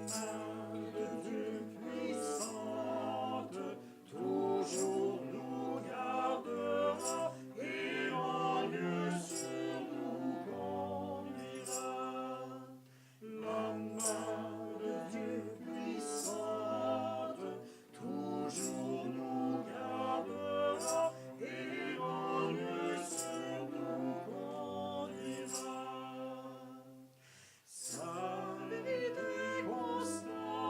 main de Dieu puissante toujours nous gardera et en lieu sûr nous conduira. La main de Dieu puissante toujours nous gardera et en lieu sûr nous conduira. Sa vérité constante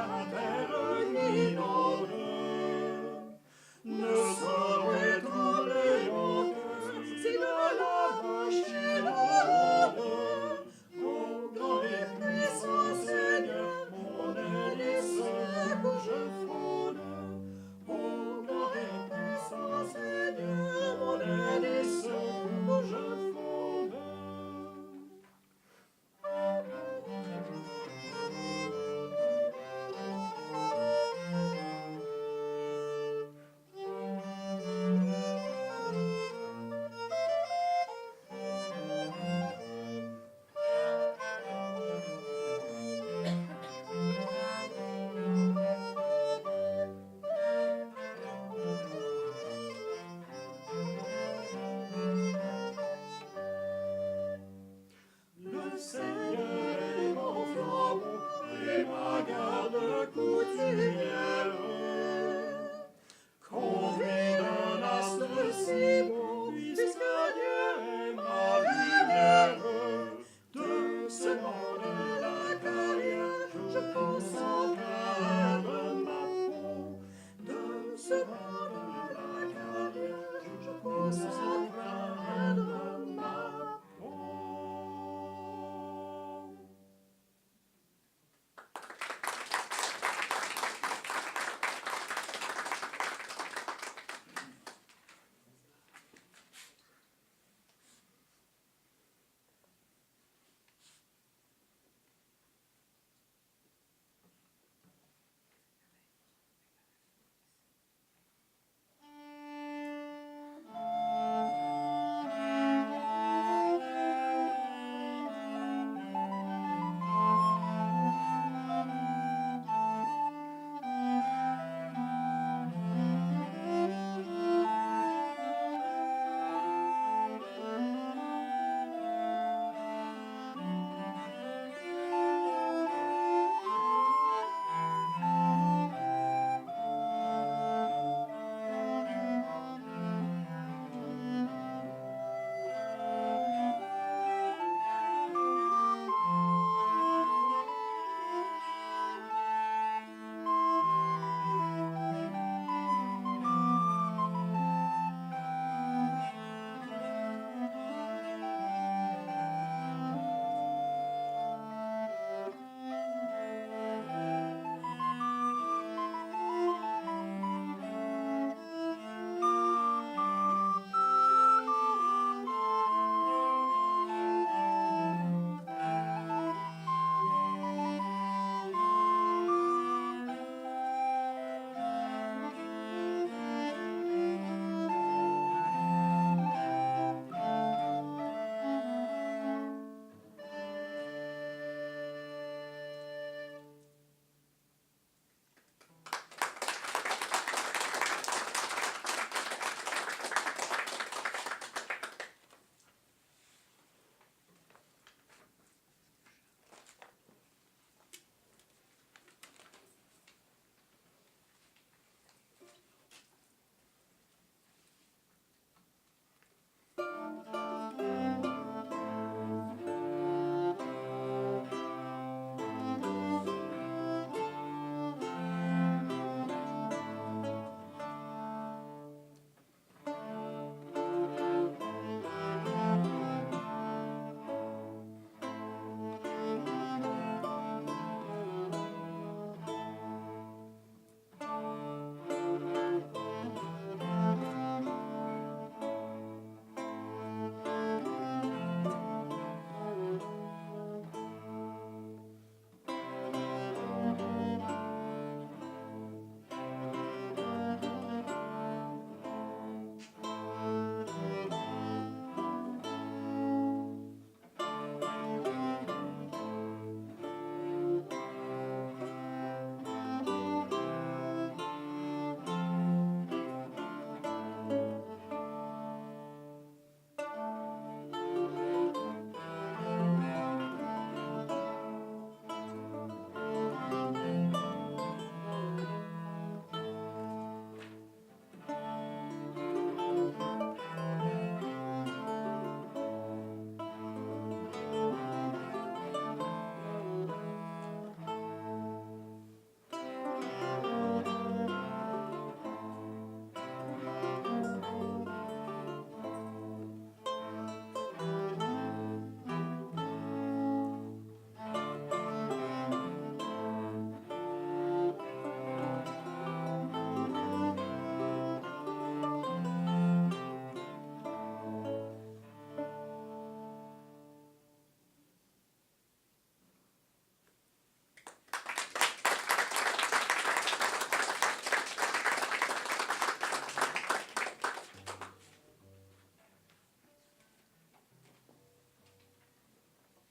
la terre qui donne. Ne saurait trouver en cœur, c'est de la vache qui donne. Oh, dans les puissants seigneurs, mon aile est secours je fonde. Oh, dans les puissants seigneurs, mon aile est secours je fonde.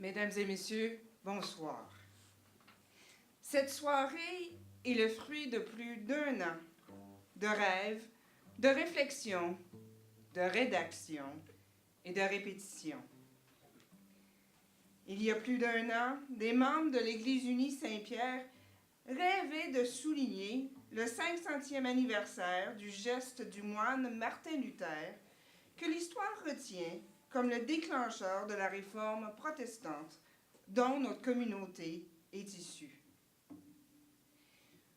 Mesdames et messieurs, bonsoir. Cette soirée est le fruit de plus d'1 an de rêves, de réflexions, de rédaction et de répétition. Il y a plus d'1 an, des membres de l'Église unie Saint-Pierre rêvaient de souligner le 500e anniversaire du geste du moine Martin Luther, que l'histoire retient comme le déclencheur de la réforme protestante dont notre communauté est issue.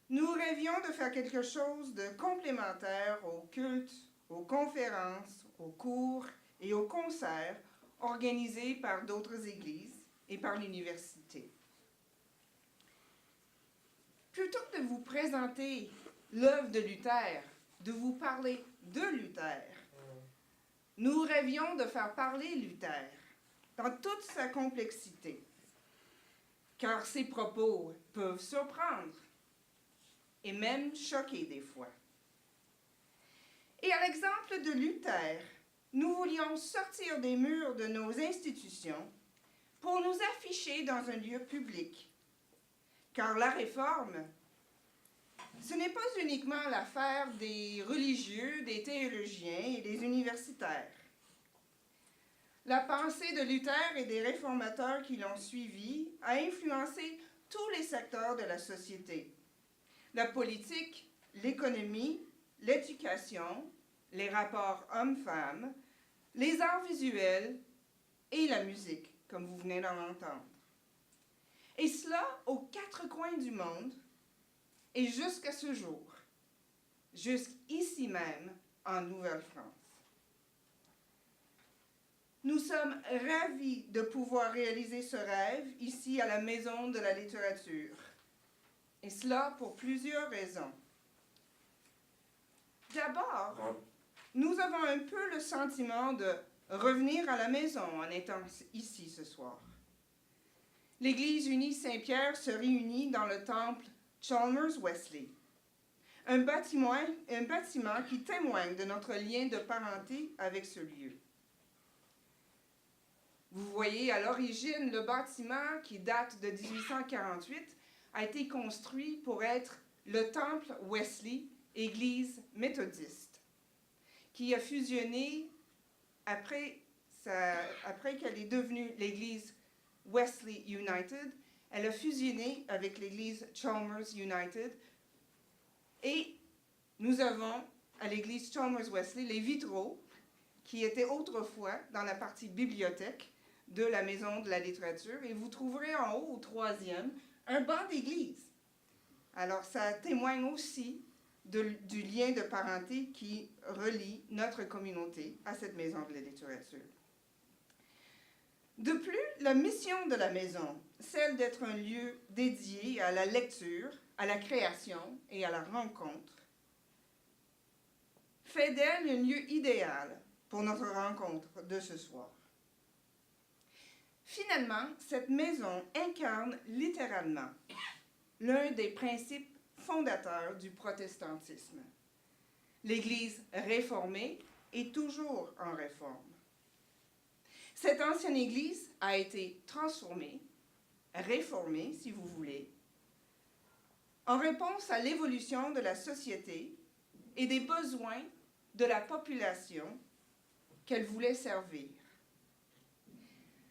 Nous rêvions de faire quelque chose de complémentaire aux cultes, aux conférences, aux cours et aux concerts organisés par d'autres églises et par l'université. Plutôt que de vous présenter l'œuvre de Luther, de vous parler de Luther, nous rêvions de faire parler Luther dans toute sa complexité, car ses propos peuvent surprendre et même choquer des fois. Et à l'exemple de Luther, nous voulions sortir des murs de nos institutions pour nous afficher dans un lieu public, car la réforme, ce n'est pas uniquement l'affaire des religieux, des théologiens et des universitaires. La pensée de Luther et des réformateurs qui l'ont suivi a influencé tous les secteurs de la société. La politique, l'économie, l'éducation, les rapports hommes-femmes, les arts visuels et la musique, comme vous venez d'en entendre. Et cela aux 4 coins du monde et jusqu'à ce jour, jusqu'ici même en Nouvelle-France. Nous sommes ravis de pouvoir réaliser ce rêve ici à la Maison de la littérature. Et cela pour plusieurs raisons. D'abord, nous avons un peu le sentiment de revenir à la maison en étant ici ce soir. L'Église unie Saint-Pierre se réunit dans le temple Chalmers Wesley, un bâtiment qui témoigne de notre lien de parenté avec ce lieu. Vous voyez, à l'origine, le bâtiment qui date de 1848 a été construit pour être le temple Wesley, église méthodiste, qui a fusionné après qu'elle est devenue l'église Wesley United, elle a fusionné avec l'église Chalmers United et nous avons à l'église Chalmers Wesley les vitraux qui étaient autrefois dans la partie bibliothèque de la Maison de la littérature et vous trouverez en haut au 3e un banc d'église. Alors ça témoigne aussi du lien de parenté qui relie notre communauté à cette Maison de la littérature. De plus, la mission de la maison, celle d'être un lieu dédié à la lecture, à la création et à la rencontre, fait d'elle un lieu idéal pour notre rencontre de ce soir. Finalement, cette maison incarne littéralement l'un des principes fondateurs du protestantisme. L'Église réformée est toujours en réforme. Cette ancienne Église a été transformée, réformée si vous voulez, en réponse à l'évolution de la société et des besoins de la population qu'elle voulait servir.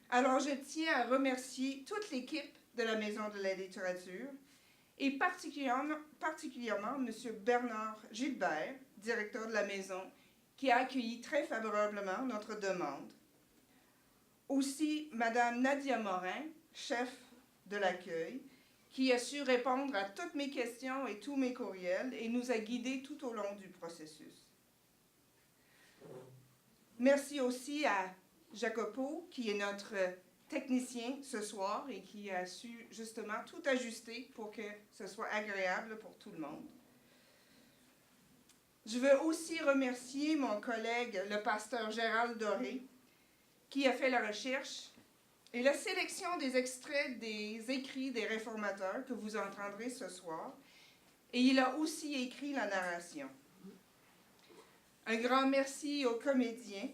Alors je tiens à remercier toute l'équipe de la Maison de la littérature et particulièrement M. Bernard Gilbert, directeur de la maison, qui a accueilli très favorablement notre demande. Aussi, Mme Nadia Morin, chef de l'accueil, qui a su répondre à toutes mes questions et tous mes courriels et nous a guidés tout au long du processus. Merci aussi à Jacopo, qui est notre technicien ce soir et qui a su justement tout ajuster pour que ce soit agréable pour tout le monde. Je veux aussi remercier mon collègue, le pasteur Gérald Doré, qui a fait la recherche et la sélection des extraits des écrits des réformateurs que vous entendrez ce soir. Et il a aussi écrit la narration. Un grand merci aux comédiens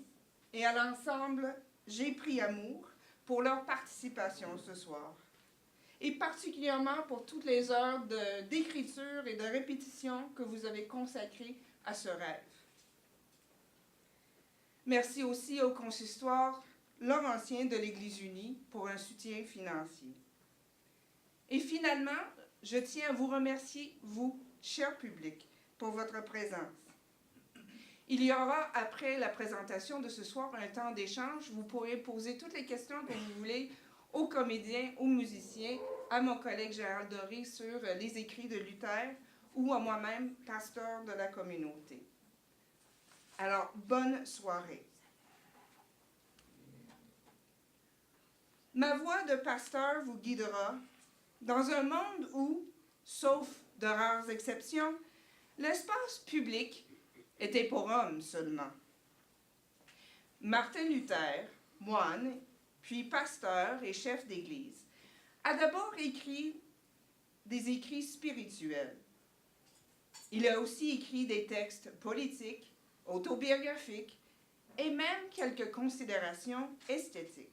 et à l'ensemble J'ai pris amour pour leur participation ce soir, et particulièrement pour toutes les heures d'écriture et de répétition que vous avez consacrées à ce rêve. Merci aussi au consistoire laurentien de l'Église unie pour un soutien financier. Et finalement, je tiens à vous remercier, vous, cher public, pour votre présence. Il y aura, après la présentation de ce soir, un temps d'échange. Vous pourrez poser toutes les questions que vous voulez aux comédiens, aux musiciens, à mon collègue Gérald Doré sur les écrits de Luther ou à moi-même, pasteur de la communauté. Alors, bonne soirée. Ma voix de pasteur vous guidera dans un monde où, sauf de rares exceptions, l'espace public était pour hommes seulement. Martin Luther, moine, puis pasteur et chef d'église, a d'abord écrit des écrits spirituels. Il a aussi écrit des textes politiques, autobiographiques et même quelques considérations esthétiques.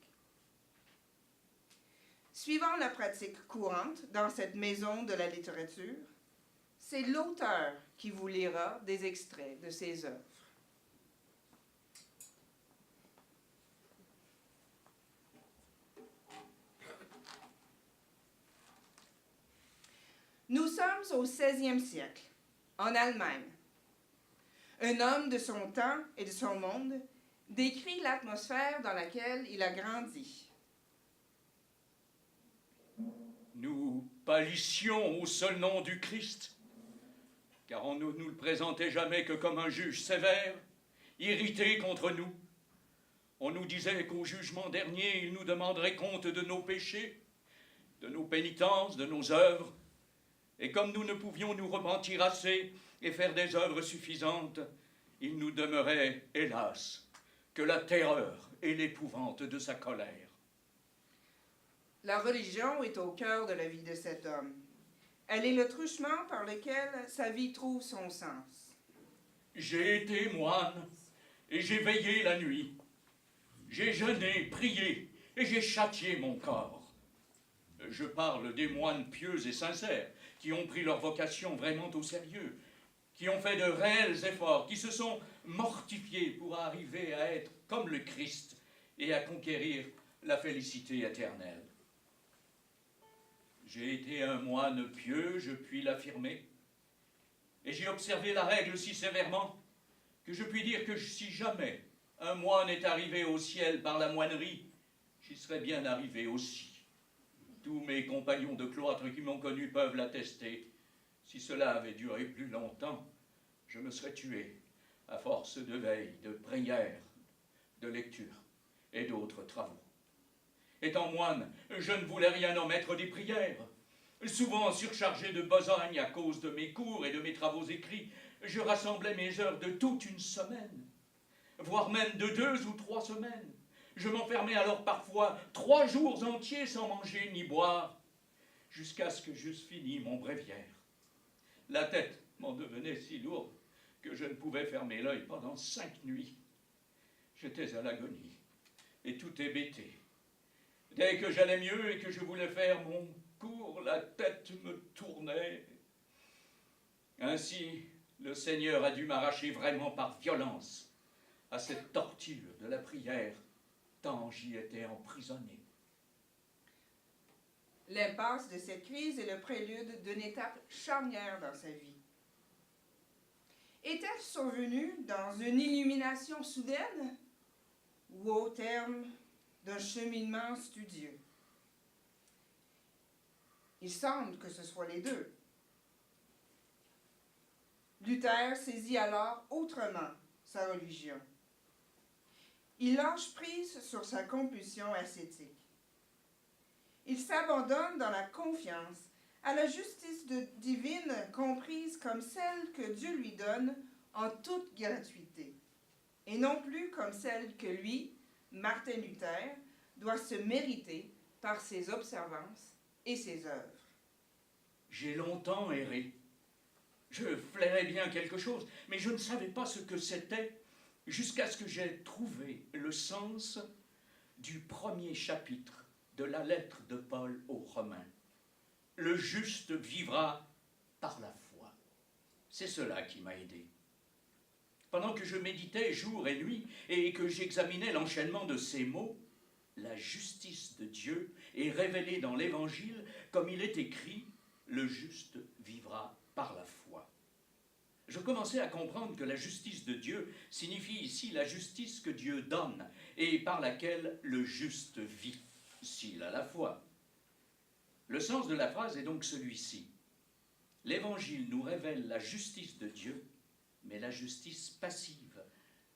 Suivant la pratique courante dans cette maison de la littérature, c'est l'auteur qui vous lira des extraits de ses œuvres. Nous sommes au XVIe siècle, en Allemagne. Un homme de son temps et de son monde décrit l'atmosphère dans laquelle il a grandi. Nous pâlissions au seul nom du Christ, car on ne nous le présentait jamais que comme un juge sévère, irrité contre nous. On nous disait qu'au jugement dernier, il nous demanderait compte de nos péchés, de nos pénitences, de nos œuvres. Et comme nous ne pouvions nous repentir assez et faire des œuvres suffisantes, il nous demeurait, hélas, que la terreur et l'épouvante de sa colère. La religion est au cœur de la vie de cet homme. Elle est le truchement par lequel sa vie trouve son sens. J'ai été moine et j'ai veillé la nuit. J'ai jeûné, prié et j'ai châtié mon corps. Je parle des moines pieux et sincères qui ont pris leur vocation vraiment au sérieux, qui ont fait de réels efforts, qui se sont mortifiés pour arriver à être comme le Christ et à conquérir la félicité éternelle. J'ai été un moine pieux, je puis l'affirmer, et j'ai observé la règle si sévèrement que je puis dire que si jamais un moine est arrivé au ciel par la moinerie, j'y serais bien arrivé aussi. Tous mes compagnons de cloître qui m'ont connu peuvent l'attester. Si cela avait duré plus longtemps, je me serais tué à force de veille, de prière, de lecture et d'autres travaux. Étant moine, je ne voulais rien omettre des prières. Souvent surchargé de besogne à cause de mes cours et de mes travaux écrits, je rassemblais mes heures de toute une semaine, voire même de 2 ou 3 semaines. Je m'enfermais alors parfois 3 jours entiers sans manger ni boire, jusqu'à ce que j'eusse fini mon bréviaire. La tête m'en devenait si lourde que je ne pouvais fermer l'œil pendant 5 nuits. J'étais à l'agonie et tout hébété. Dès que j'allais mieux et que je voulais faire mon cours, la tête me tournait. Ainsi, le Seigneur a dû m'arracher vraiment par violence à cette torture de la prière, tant j'y étais emprisonné. L'impasse de cette crise est le prélude d'une étape charnière dans sa vie. Est-elle survenue dans une illumination soudaine ou au terme d'un cheminement studieux? Il semble que ce soit les deux. Luther saisit alors autrement sa religion. Il lâche prise sur sa compulsion ascétique. Il s'abandonne dans la confiance à la justice divine comprise comme celle que Dieu lui donne en toute gratuité, et non plus comme celle que lui, Martin Luther, doit se mériter par ses observances et ses œuvres. J'ai longtemps erré. Je flairais bien quelque chose, mais je ne savais pas ce que c'était jusqu'à ce que j'aie trouvé le sens du premier chapitre de la lettre de Paul aux Romains. Le juste vivra par la foi. C'est cela qui m'a aidé. Pendant que je méditais jour et nuit et que j'examinais l'enchaînement de ces mots, la justice de Dieu est révélée dans l'Évangile comme il est écrit « Le juste vivra par la foi ». Je commençais à comprendre que la justice de Dieu signifie ici la justice que Dieu donne et par laquelle le juste vit, s'il a la foi. Le sens de la phrase est donc celui-ci. L'Évangile nous révèle la justice de Dieu, mais la justice passive,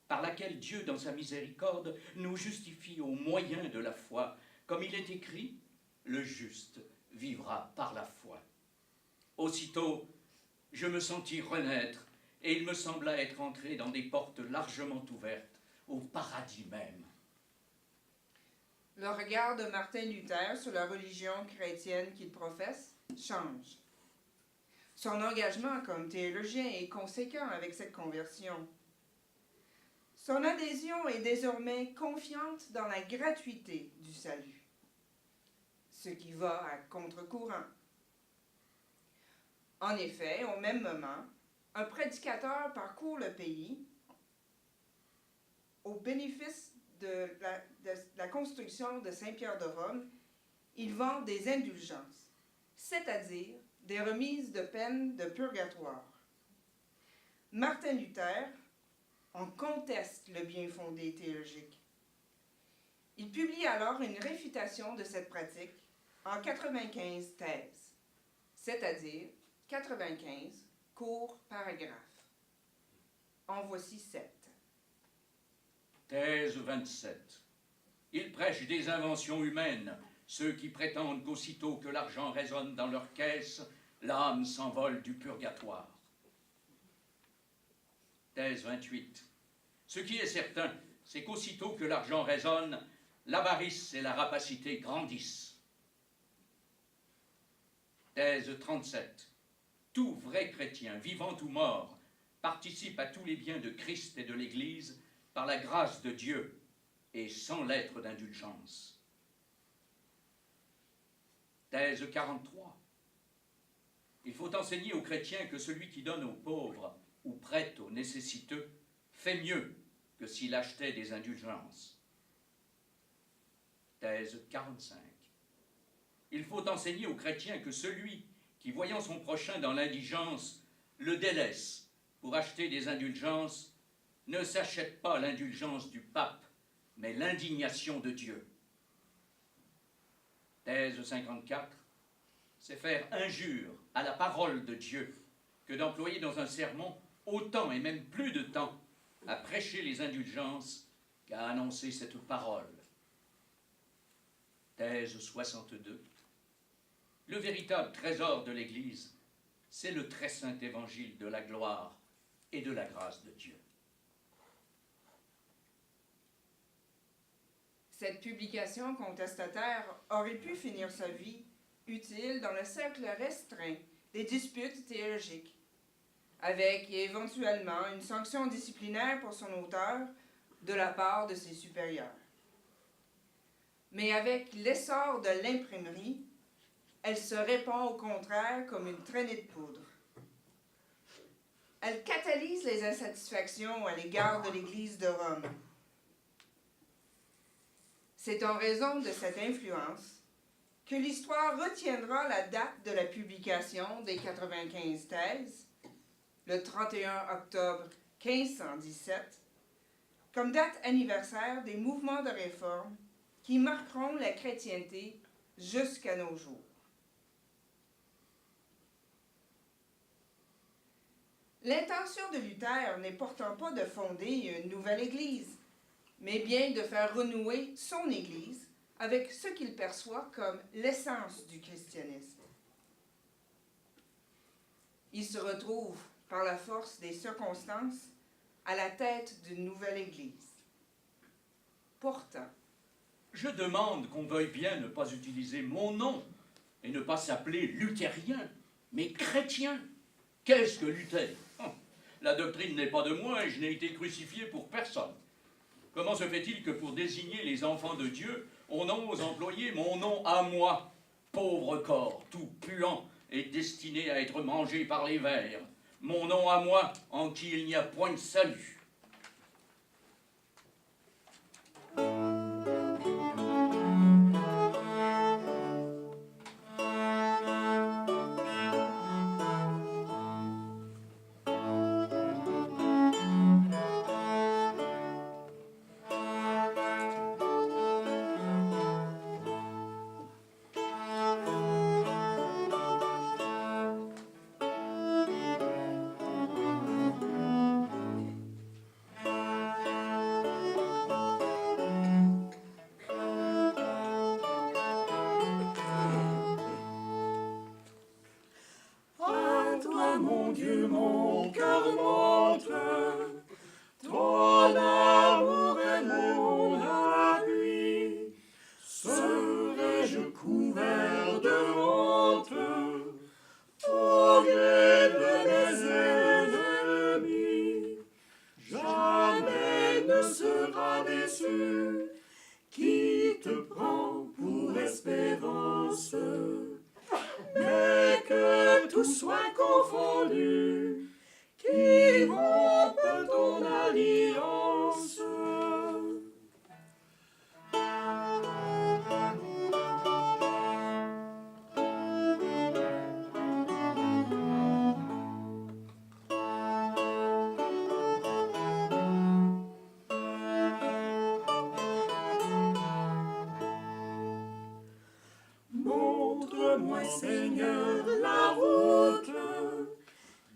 par laquelle Dieu, dans sa miséricorde, nous justifie au moyen de la foi. Comme il est écrit, le juste vivra par la foi. Aussitôt, je me sentis renaître, et il me sembla être entré dans des portes largement ouvertes, au paradis même. Le regard de Martin Luther sur la religion chrétienne qu'il professe change. Son engagement comme théologien est conséquent avec cette conversion. Son adhésion est désormais confiante dans la gratuité du salut, ce qui va à contre-courant. En effet, au même moment, un prédicateur parcourt le pays au bénéfice de la construction de Saint-Pierre de Rome. Il vend des indulgences, c'est-à-dire des remises de peine de purgatoire. Martin Luther en conteste le bien fondé théologique. Il publie alors une réfutation de cette pratique en 95 thèses, c'est-à-dire 95 courts paragraphes. En voici 7. Thèse 27. Ils prêchent des inventions humaines, ceux qui prétendent qu'aussitôt que l'argent résonne dans leur caisse, l'âme s'envole du purgatoire. Thèse 28. Ce qui est certain, c'est qu'aussitôt que l'argent résonne, l'avarice et la rapacité grandissent. Thèse 37. Tout vrai chrétien, vivant ou mort, participe à tous les biens de Christ et de l'Église par la grâce de Dieu et sans lettre d'indulgence. Thèse 43. Il faut enseigner aux chrétiens que celui qui donne aux pauvres ou prête aux nécessiteux fait mieux que s'il achetait des indulgences. Thèse 45. Il faut enseigner aux chrétiens que celui qui, voyant son prochain dans l'indigence, le délaisse pour acheter des indulgences, ne s'achète pas l'indulgence du pape, mais l'indignation de Dieu. Thèse 54. C'est faire injure à la parole de Dieu que d'employer dans un sermon autant et même plus de temps à prêcher les indulgences qu'à annoncer cette parole. Thèse 62. Le véritable trésor de l'Église, c'est le très saint évangile de la gloire et de la grâce de Dieu. Cette publication contestataire aurait pu finir sa vie utile dans le cercle restreint des disputes théologiques, avec éventuellement une sanction disciplinaire pour son auteur de la part de ses supérieurs. Mais avec l'essor de l'imprimerie, elle se répand au contraire comme une traînée de poudre. Elle catalyse les insatisfactions à l'égard de l'Église de Rome. C'est en raison de cette influence que l'histoire retiendra la date de la publication des 95 thèses, le 31 octobre 1517, comme date anniversaire des mouvements de réforme qui marqueront la chrétienté jusqu'à nos jours. L'intention de Luther n'est pourtant pas de fonder une nouvelle Église, mais bien de faire renouer son Église avec ce qu'il perçoit comme l'essence du christianisme. Il se retrouve, par la force des circonstances, à la tête d'une nouvelle Église. Pourtant, Je demande qu'on veuille bien ne pas utiliser mon nom et ne pas s'appeler luthérien, mais chrétien. Qu'est-ce que Luther? La doctrine n'est pas de moi et je n'ai été crucifié pour personne. Comment se fait-il que pour désigner les enfants de Dieu, on ose employer mon nom à moi, pauvre corps, tout puant et destiné à être mangé par les vers, mon nom à moi, en qui il n'y a point de salut? À toi, mon Dieu, mon cœur monte, ton amour est mon appui. Serais-je couvert de honte au gré de mes ennemis? Jamais ne sera déçu qui te prend pour espérance. Mais que tout soit confondu, qui rompe ton alliance. Montre-moi, Seigneur, la route,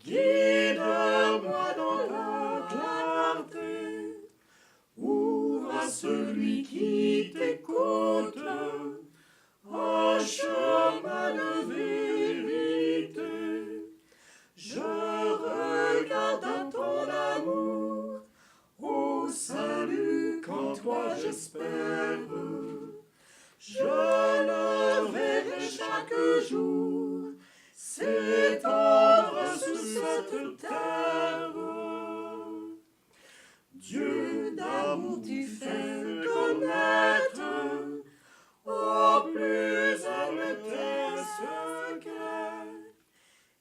guide-moi dans ta clarté. Ouvre à celui qui t'écoute un chemin de vérité. Je regarde à ton amour, au salut qu'en toi j'espère. Je le verrai chaque jour s'étendre sur cette terre. Dieu d'amour, tu fais connaître au plus humble tes secrets.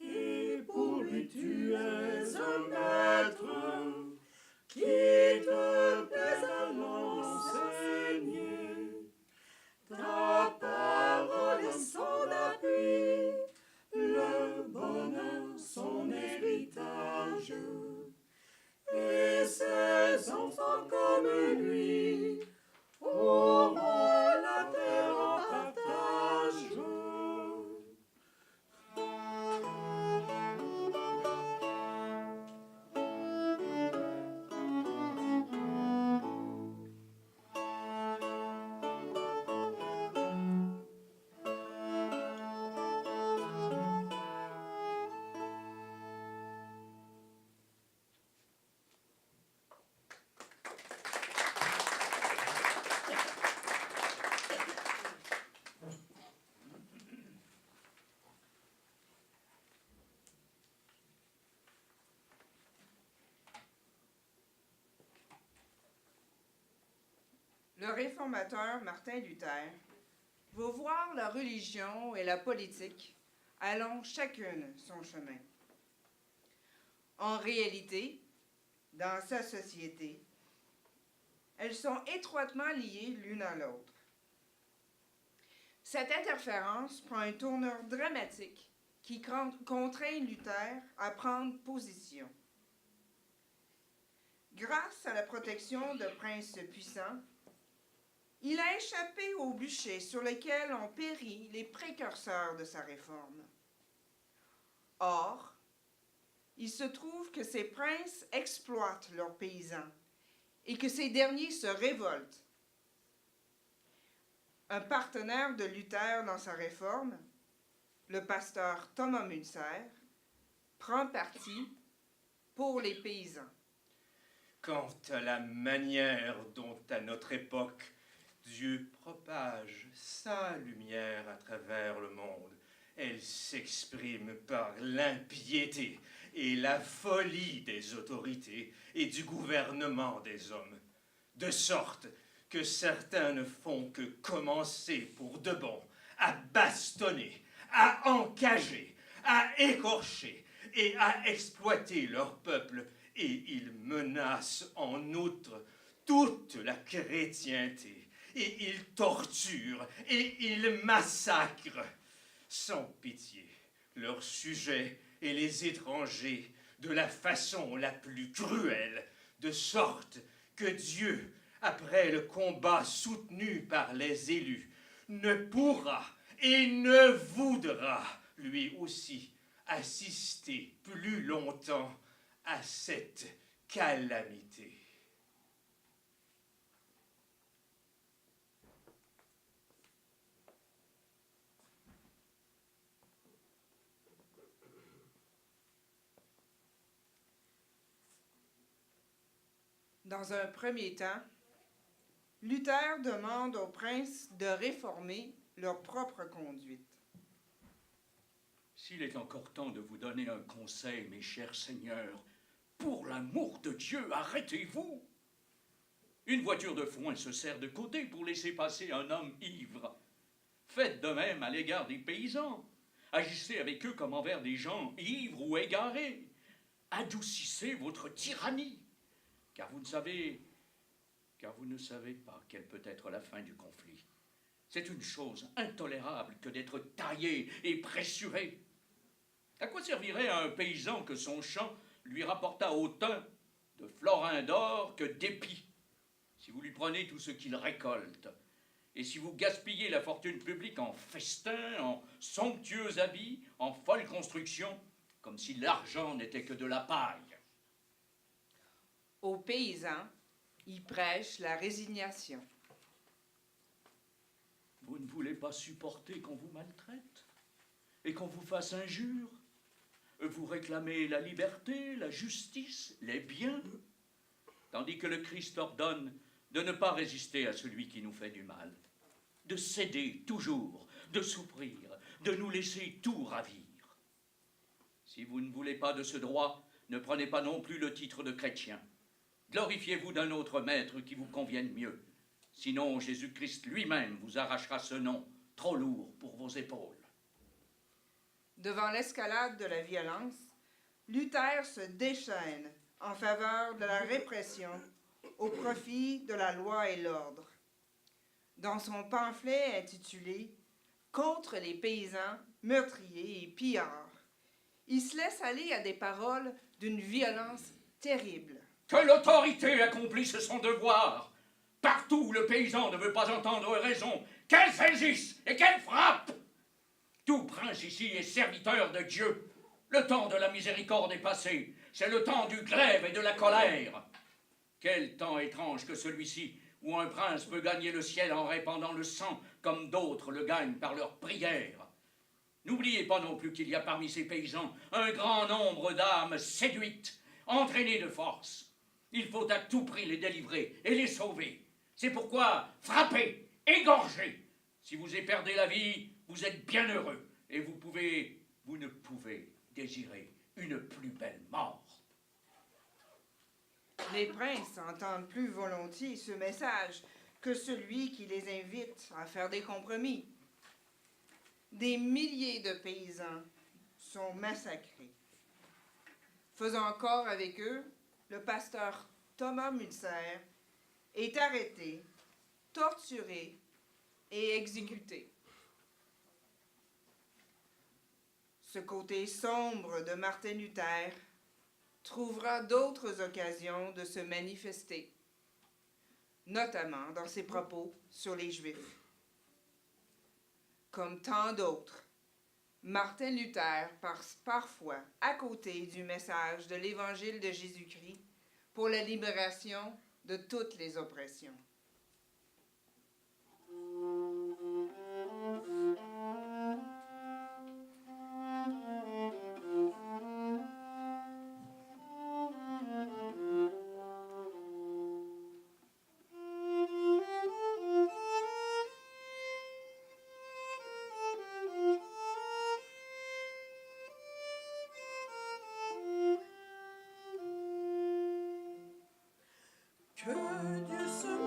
Et pour lui tu es un maître qui te plaise à l'enseigner. Ta parole est son appui, le bonheur son héritage, et ses enfants comme lui auront la terre en partage. Le réformateur Martin Luther va voir la religion et la politique allant chacune son chemin. En réalité, dans sa société, elles sont étroitement liées l'une à l'autre. Cette interférence prend un tournure dramatique qui contraint Luther à prendre position. Grâce à la protection de princes puissants, il a échappé au bûcher sur lequel ont péri les précurseurs de sa réforme. Or, il se trouve que ces princes exploitent leurs paysans et que ces derniers se révoltent. Un partenaire de Luther dans sa réforme, le pasteur Thomas Münzer, prend parti pour les paysans. Quant à la manière dont, à notre époque, Dieu propage sa lumière à travers le monde, elle s'exprime par l'impiété et la folie des autorités et du gouvernement des hommes. de sorte que certains ne font que commencer pour de bon à bastonner, à encager, à écorcher et à exploiter leur peuple, et ils menacent en outre toute la chrétienté, et ils torturent et ils massacrent sans pitié leurs sujets et les étrangers de la façon la plus cruelle, de sorte que Dieu, après le combat soutenu par les élus, ne pourra et ne voudra lui aussi assister plus longtemps à cette calamité. Dans un premier temps, Luther demande aux princes de réformer leur propre conduite. S'il est encore temps de vous donner un conseil, mes chers seigneurs, pour l'amour de Dieu, arrêtez-vous. Une voiture de foin se sert de côté pour laisser passer un homme ivre. Faites de même à l'égard des paysans. Agissez avec eux comme envers des gens ivres ou égarés. Adoucissez votre tyrannie, car vous ne savez pas quelle peut être la fin du conflit. C'est une chose intolérable que d'être taillé et pressuré. À quoi servirait à un paysan que son champ lui rapportât autant de florins d'or que d'épis, si vous lui prenez tout ce qu'il récolte, et si vous gaspillez la fortune publique en festins, en somptueux habits, en folles constructions, comme si l'argent n'était que de la paille? Aux paysans, il prêche la résignation. Vous ne voulez pas supporter qu'on vous maltraite et qu'on vous fasse injure? Vous réclamez la liberté, la justice, les biens, tandis que le Christ ordonne de ne pas résister à celui qui nous fait du mal, de céder toujours, de souffrir, de nous laisser tout ravir. Si vous ne voulez pas de ce droit, ne prenez pas non plus le titre de chrétien. Glorifiez-vous d'un autre maître qui vous convienne mieux. Sinon, Jésus-Christ lui-même vous arrachera ce nom, trop lourd pour vos épaules. Devant l'escalade de la violence, Luther se déchaîne en faveur de la répression au profit de la loi et l'ordre. Dans son pamphlet intitulé « Contre les paysans, meurtriers et pillards », il se laisse aller à des paroles d'une violence terrible. Que l'autorité accomplisse son devoir. Partout où le paysan ne veut pas entendre raison, qu'elle saisisse et qu'elle frappe. Tout prince ici est serviteur de Dieu. Le temps de la miséricorde est passé. C'est le temps du glaive et de la colère. Quel temps étrange que celui-ci, où un prince peut gagner le ciel en répandant le sang, comme d'autres le gagnent par leurs prières. N'oubliez pas non plus qu'il y a parmi ces paysans un grand nombre d'âmes séduites, entraînées de force. Il faut à tout prix les délivrer et les sauver. C'est pourquoi frappez, égorgez. Si vous y perdez la vie, vous êtes bien heureux et vous ne pouvez désirer une plus belle mort. Les princes entendent plus volontiers ce message que celui qui les invite à faire des compromis. Des milliers de paysans sont massacrés. Faisant corps avec eux, le pasteur Thomas Müntzer est arrêté, torturé et exécuté. Ce côté sombre de Martin Luther trouvera d'autres occasions de se manifester, notamment dans ses propos sur les Juifs. Comme tant d'autres, Martin Luther passe parfois à côté du message de l'Évangile de Jésus-Christ pour la libération de toutes les oppressions. Que Dieu se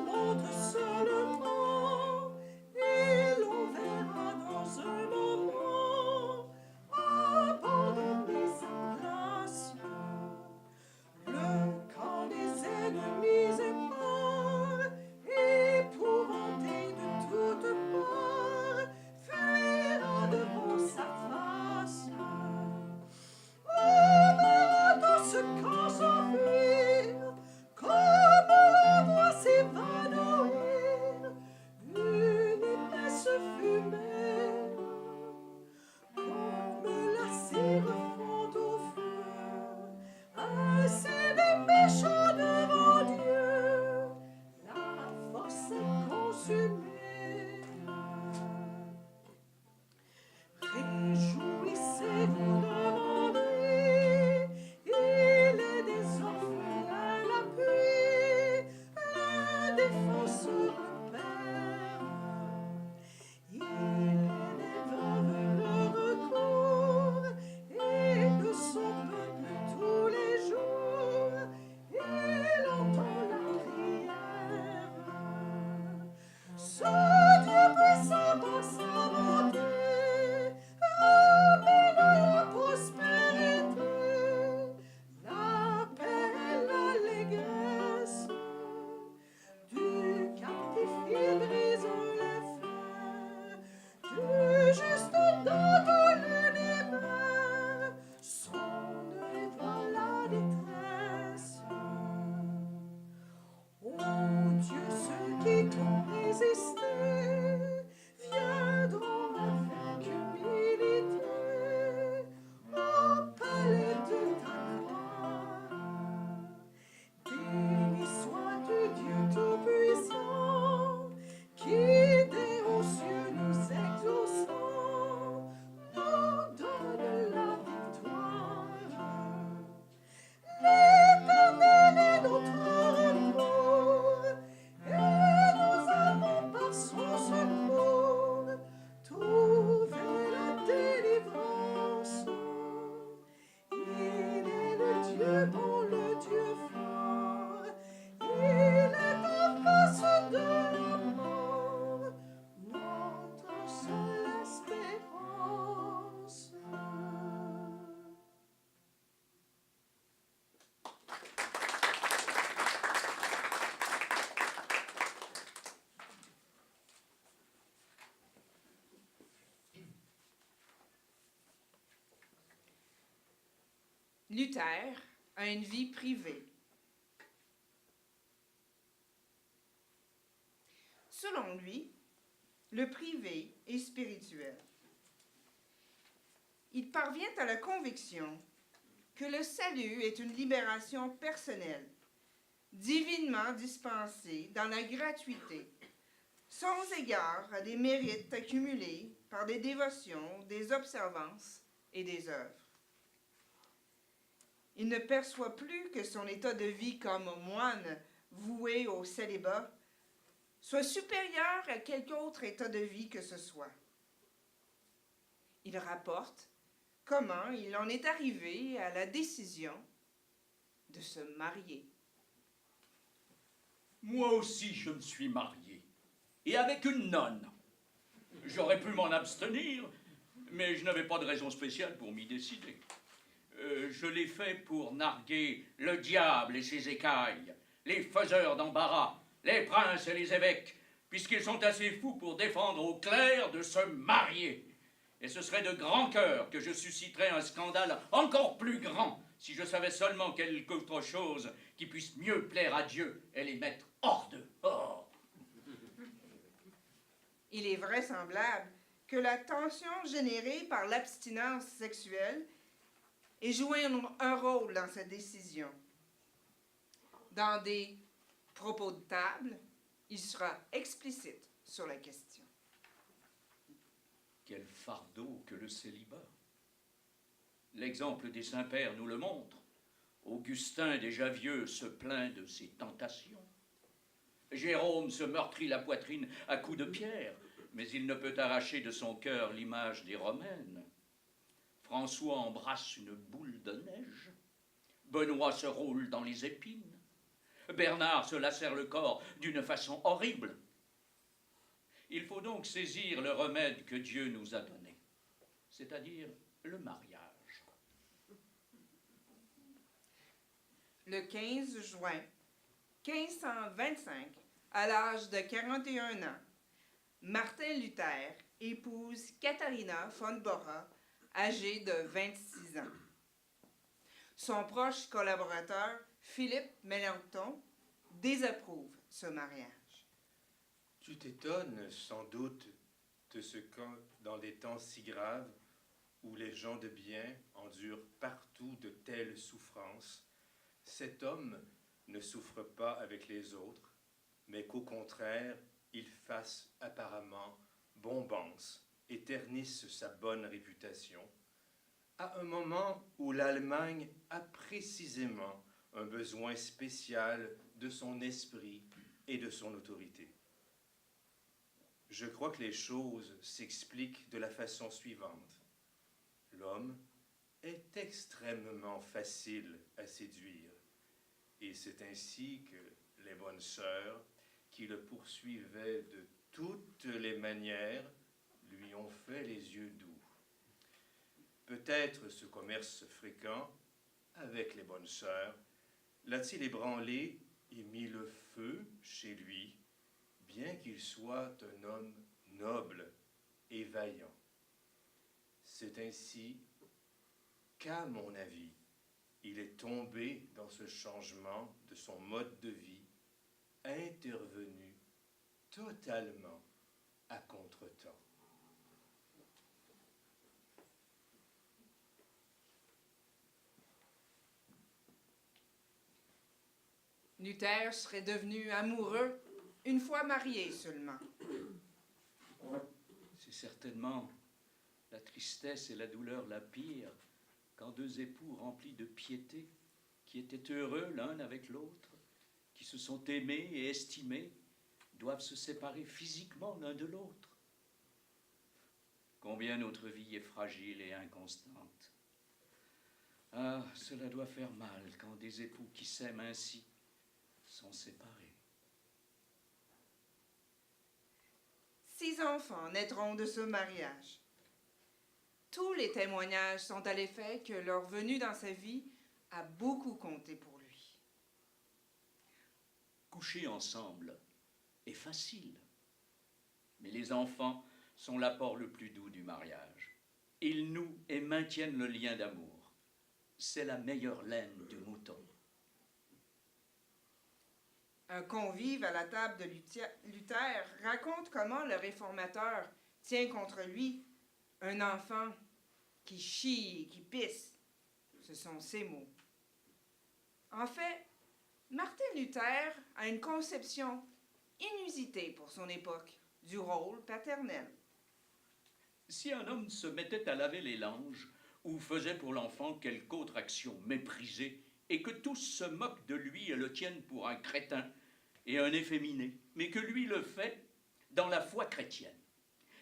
Luther a une vie privée. Selon lui, le privé est spirituel. Il parvient à la conviction que le salut est une libération personnelle, divinement dispensée dans la gratuité, sans égard à des mérites accumulés par des dévotions, des observances et des œuvres. Il ne perçoit plus que son état de vie comme moine voué au célibat soit supérieur à quelque autre état de vie que ce soit. Il rapporte comment il en est arrivé à la décision de se marier. Moi aussi, je me suis marié, et avec une nonne. J'aurais pu m'en abstenir, mais je n'avais pas de raison spéciale pour m'y décider. Je l'ai fait pour narguer le diable et ses écailles, les faiseurs d'embarras, les princes et les évêques, puisqu'ils sont assez fous pour défendre aux clercs de se marier. Et ce serait de grand cœur que je susciterais un scandale encore plus grand si je savais seulement quelque autre chose qui puisse mieux plaire à Dieu et les mettre hors dehors. Il est vraisemblable que la tension générée par l'abstinence sexuelle ait joué un rôle dans cette décision. Dans des propos de table, il sera explicite sur la question. Quel fardeau que le célibat! L'exemple des saints-pères nous le montre. Augustin, déjà vieux, se plaint de ses tentations. Jérôme se meurtrit la poitrine à coups de pierre, mais il ne peut arracher de son cœur l'image des Romaines. François embrasse une boule de neige. Benoît se roule dans les épines. Bernard se lacère le corps d'une façon horrible. Il faut donc saisir le remède que Dieu nous a donné, c'est-à-dire le mariage. Le 15 juin 1525, à l'âge de 41 ans, Martin Luther épouse Katharina von Bora, âgée de 26 ans. Son proche collaborateur, Philippe Melanchthon, désapprouve ce mariage. Tu t'étonnes sans doute de ce qu'en, dans des temps si graves, où les gens de bien endurent partout de telles souffrances, cet homme ne souffre pas avec les autres, mais qu'au contraire, il fasse apparemment bombance et ternisse sa bonne réputation, à un moment où l'Allemagne a précisément un besoin spécial de son esprit et de son autorité. Je crois que les choses s'expliquent de la façon suivante. L'homme est extrêmement facile à séduire, et c'est ainsi que les bonnes sœurs, qui le poursuivaient de toutes les manières, lui ont fait les yeux doux. Peut-être ce commerce fréquent avec les bonnes sœurs l'a-t-il ébranlé et mis le feu chez lui, bien qu'il soit un homme noble et vaillant. C'est ainsi qu'à mon avis, il est tombé dans ce changement de son mode de vie, intervenu totalement à contretemps. Luther serait devenu amoureux une fois marié seulement. C'est certainement la tristesse et la douleur la pire quand deux époux remplis de piété, qui étaient heureux l'un avec l'autre, qui se sont aimés et estimés, doivent se séparer physiquement l'un de l'autre. Combien notre vie est fragile et inconstante. Ah, cela doit faire mal quand des époux qui s'aiment ainsi sont séparés. 6 enfants naîtront de ce mariage. Tous les témoignages sont à l'effet que leur venue dans sa vie a beaucoup compté pour lui. Coucher ensemble est facile, mais les enfants sont l'apport le plus doux du mariage. Ils nouent et maintiennent le lien d'amour. c'est la meilleure laine du mouton. Un convive à la table de Luther raconte comment le réformateur tient contre lui un enfant qui chie et qui pisse. Ce sont ses mots. En fait, Martin Luther a une conception inusitée pour son époque du rôle paternel. Si un homme se mettait à laver les langes ou faisait pour l'enfant quelque autre action méprisée et que tous se moquent de lui et le tiennent pour un crétin et un efféminé, mais que lui le fait dans la foi chrétienne.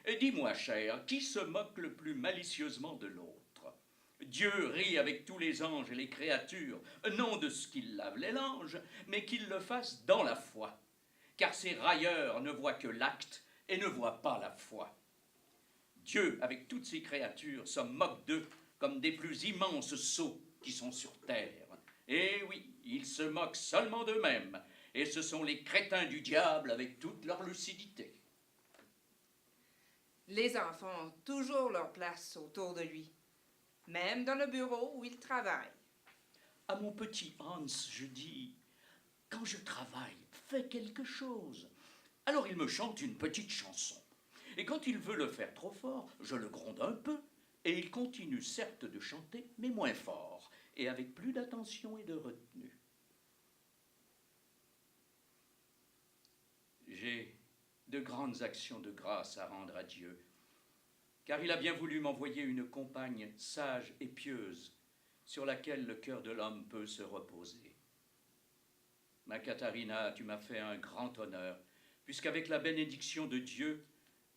Et dis-moi, cher, qui se moque le plus malicieusement de l'autre? Dieu rit avec tous les anges et les créatures, non de ce qu'il lave les langes, mais qu'il le fasse dans la foi. Car ces railleurs ne voient que l'acte et ne voient pas la foi. Dieu, avec toutes ses créatures, se moque d'eux comme des plus immenses sots qui sont sur terre. Et oui, ils se moquent seulement d'eux-mêmes, et ce sont les crétins du diable avec toute leur lucidité. Les enfants ont toujours leur place autour de lui, même dans le bureau où il travaille. À mon petit Hans, je dis, quand je travaille, fais quelque chose. Alors il me chante une petite chanson. Et quand il veut le faire trop fort, je le gronde un peu, et il continue certes de chanter, mais moins fort, et avec plus d'attention et de retenue. J'ai de grandes actions de grâce à rendre à Dieu, car il a bien voulu m'envoyer une compagne sage et pieuse, sur laquelle le cœur de l'homme peut se reposer. Ma Katharina, tu m'as fait un grand honneur, puisqu'avec la bénédiction de Dieu,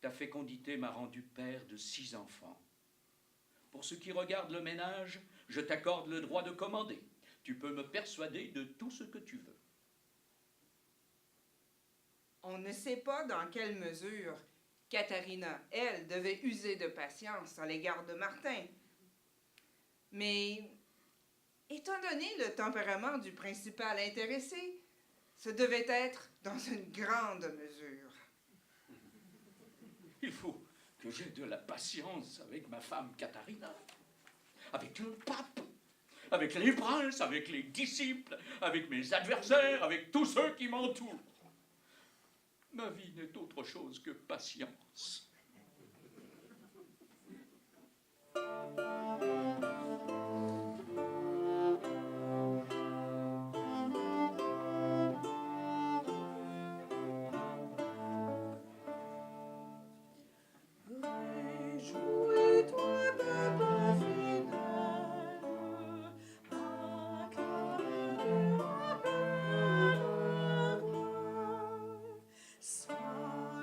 ta fécondité m'a rendu père de 6 enfants. Pour ce qui regarde le ménage, je t'accorde le droit de commander. Tu peux me persuader de tout ce que tu veux. On ne sait pas dans quelle mesure Katharina, elle, devait user de patience à l'égard de Martin. Mais, étant donné le tempérament du principal intéressé, ce devait être dans une grande mesure. Il faut que j'aie de la patience avec ma femme Katharina, avec le pape, avec les princes, avec les disciples, avec mes adversaires, avec tous ceux qui m'entourent. Ma vie n'est autre chose que patience. Réjouis-toi, peuple fidèle, acclamez à peine. Sa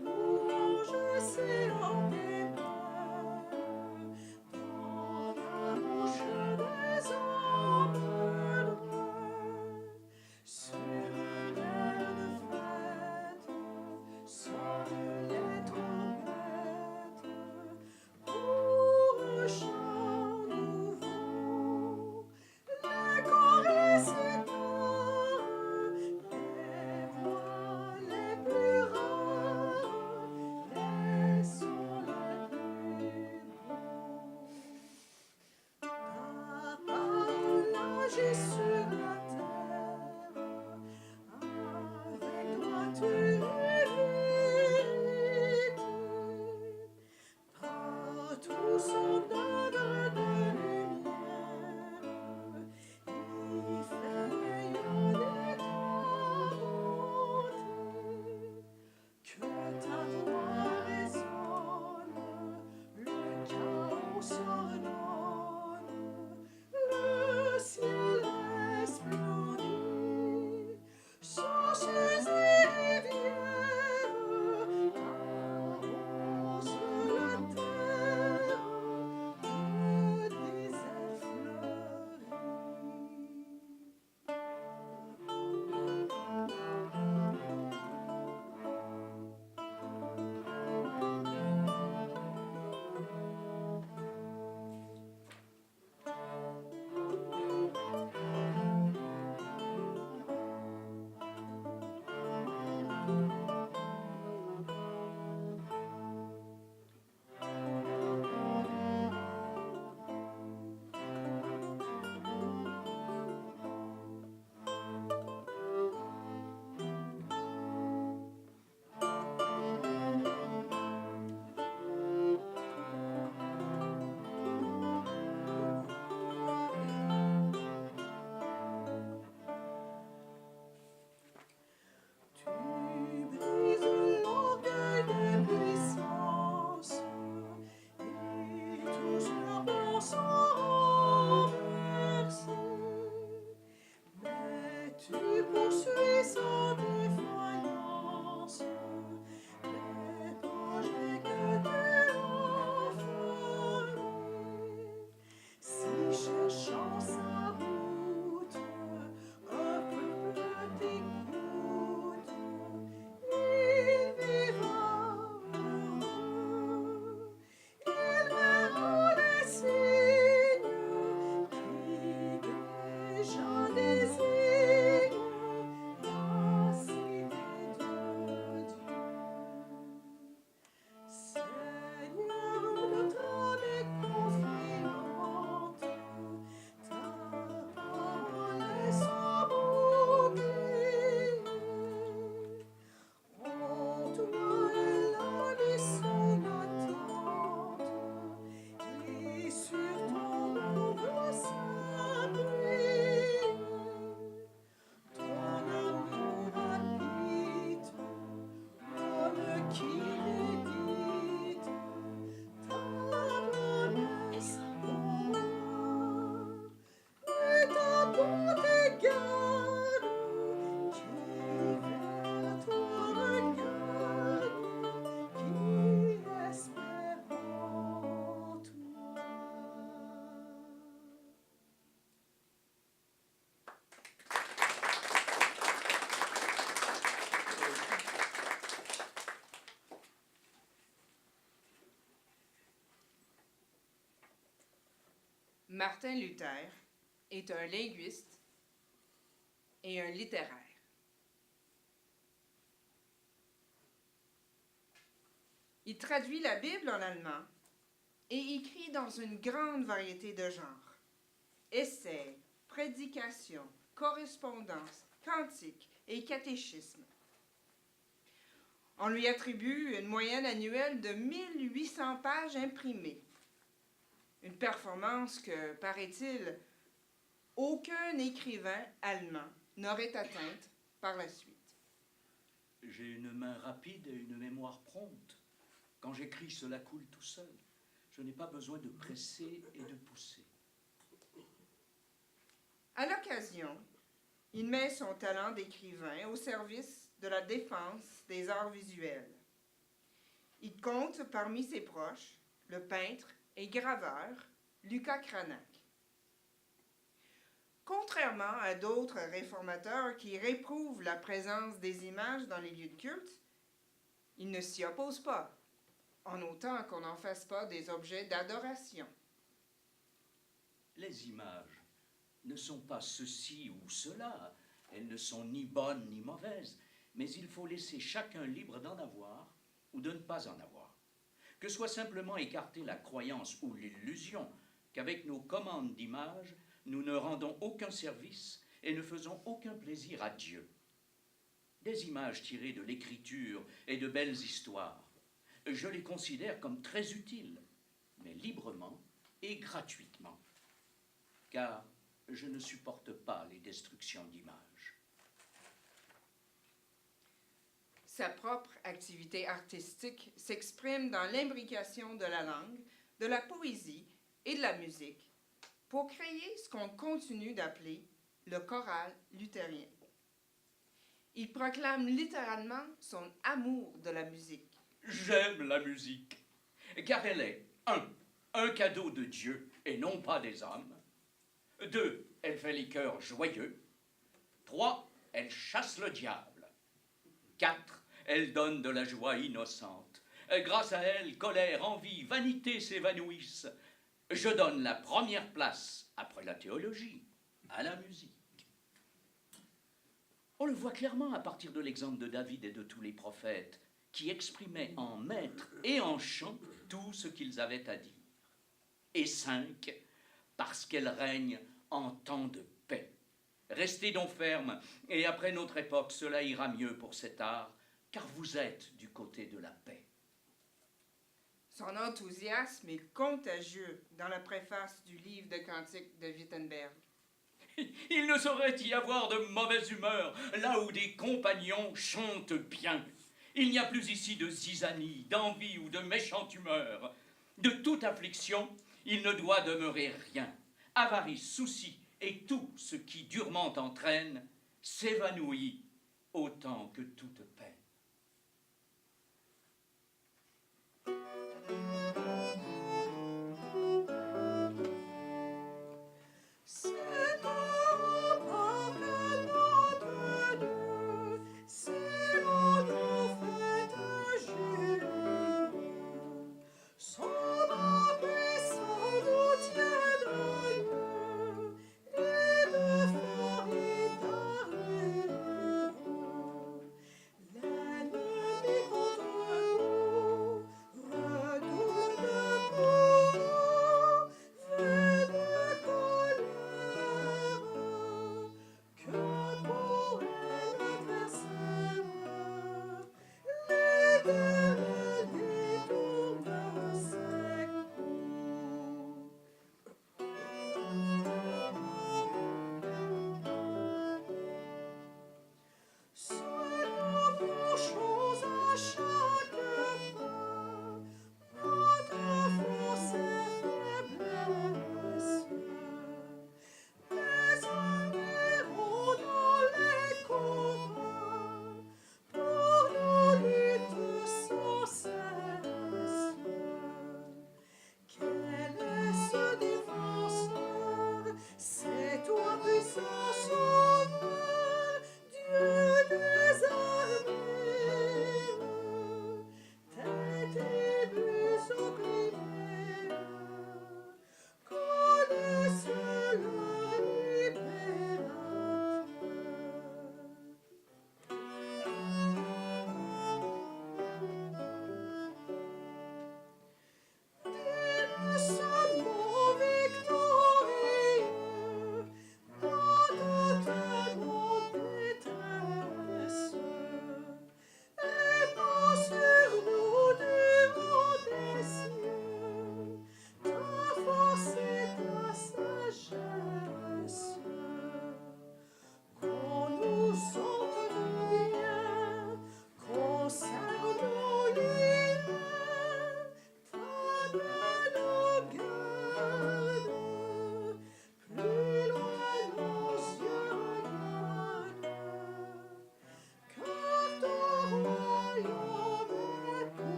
louange s'élève. Martin Luther est un linguiste et un littéraire. Il traduit la Bible en allemand et écrit dans une grande variété de genres. Essais, prédications, correspondances, cantiques et catéchismes. On lui attribue une moyenne annuelle de 1800 pages imprimées. Une performance que, paraît-il, aucun écrivain allemand n'aurait atteinte par la suite. J'ai une main rapide et une mémoire prompte. Quand j'écris, cela coule tout seul. Je n'ai pas besoin de presser et de pousser. À l'occasion, il met son talent d'écrivain au service de la défense des arts visuels. Il compte parmi ses proches le peintre et graveur Lucas Cranach. Contrairement à d'autres réformateurs qui réprouvent la présence des images dans les lieux de culte, il ne s'y oppose pas, en autant qu'on n'en fasse pas des objets d'adoration. Les images ne sont pas ceci ou cela. Elles ne sont ni bonnes ni mauvaises, mais il faut laisser chacun libre d'en avoir ou de ne pas en avoir. Que soit simplement écarter la croyance ou l'illusion qu'avec nos commandes d'images, nous ne rendons aucun service et ne faisons aucun plaisir à Dieu. Des images tirées de l'écriture et de belles histoires, je les considère comme très utiles, mais librement et gratuitement, car je ne supporte pas les destructions d'images. Sa propre activité artistique s'exprime dans l'imbrication de la langue, de la poésie et de la musique pour créer ce qu'on continue d'appeler le choral luthérien. Il proclame littéralement son amour de la musique. J'aime la musique, car elle est, 1, cadeau de Dieu et non pas des hommes. 2, elle fait les cœurs joyeux. 3, elle chasse le diable. 4, elle donne de la joie innocente. Grâce à elle, colère, envie, vanité s'évanouissent. Je donne la première place, après la théologie, à la musique. On le voit clairement à partir de l'exemple de David et de tous les prophètes, qui exprimaient en maître et en chant tout ce qu'ils avaient à dire. Et 5, parce qu'elle règne en temps de paix. Restez donc fermes, et après notre époque, cela ira mieux pour cet art, car vous êtes du côté de la paix. Son enthousiasme est contagieux dans la préface du livre de cantiques de Wittenberg. Il ne saurait y avoir de mauvaise humeur, là où des compagnons chantent bien. Il n'y a plus ici de zizanie, d'envie ou de méchante humeur. De toute affliction, il ne doit demeurer rien. Avarice, souci et tout ce qui durement entraîne s'évanouit autant que toute peine. La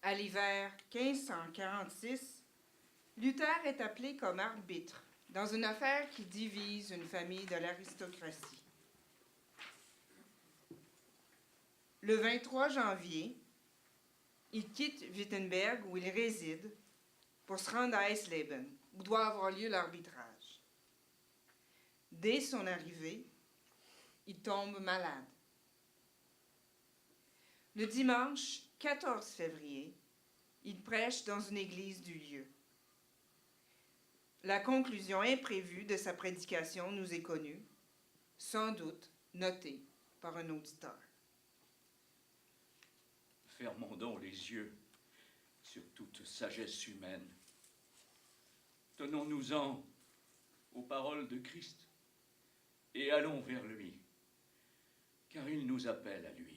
À l'hiver 1546, Luther est appelé comme arbitre dans une affaire qui divise une famille de l'aristocratie. Le 23 janvier, il quitte Wittenberg où il réside pour se rendre à Eisleben, où doit avoir lieu l'arbitrage. Dès son arrivée, il tombe malade. Le dimanche 14 février, il prêche dans une église du lieu. La conclusion imprévue de sa prédication nous est connue, sans doute notée par un auditeur. Fermons donc les yeux sur toute sagesse humaine. Tenons-nous-en aux paroles de Christ et allons vers lui, car il nous appelle à lui.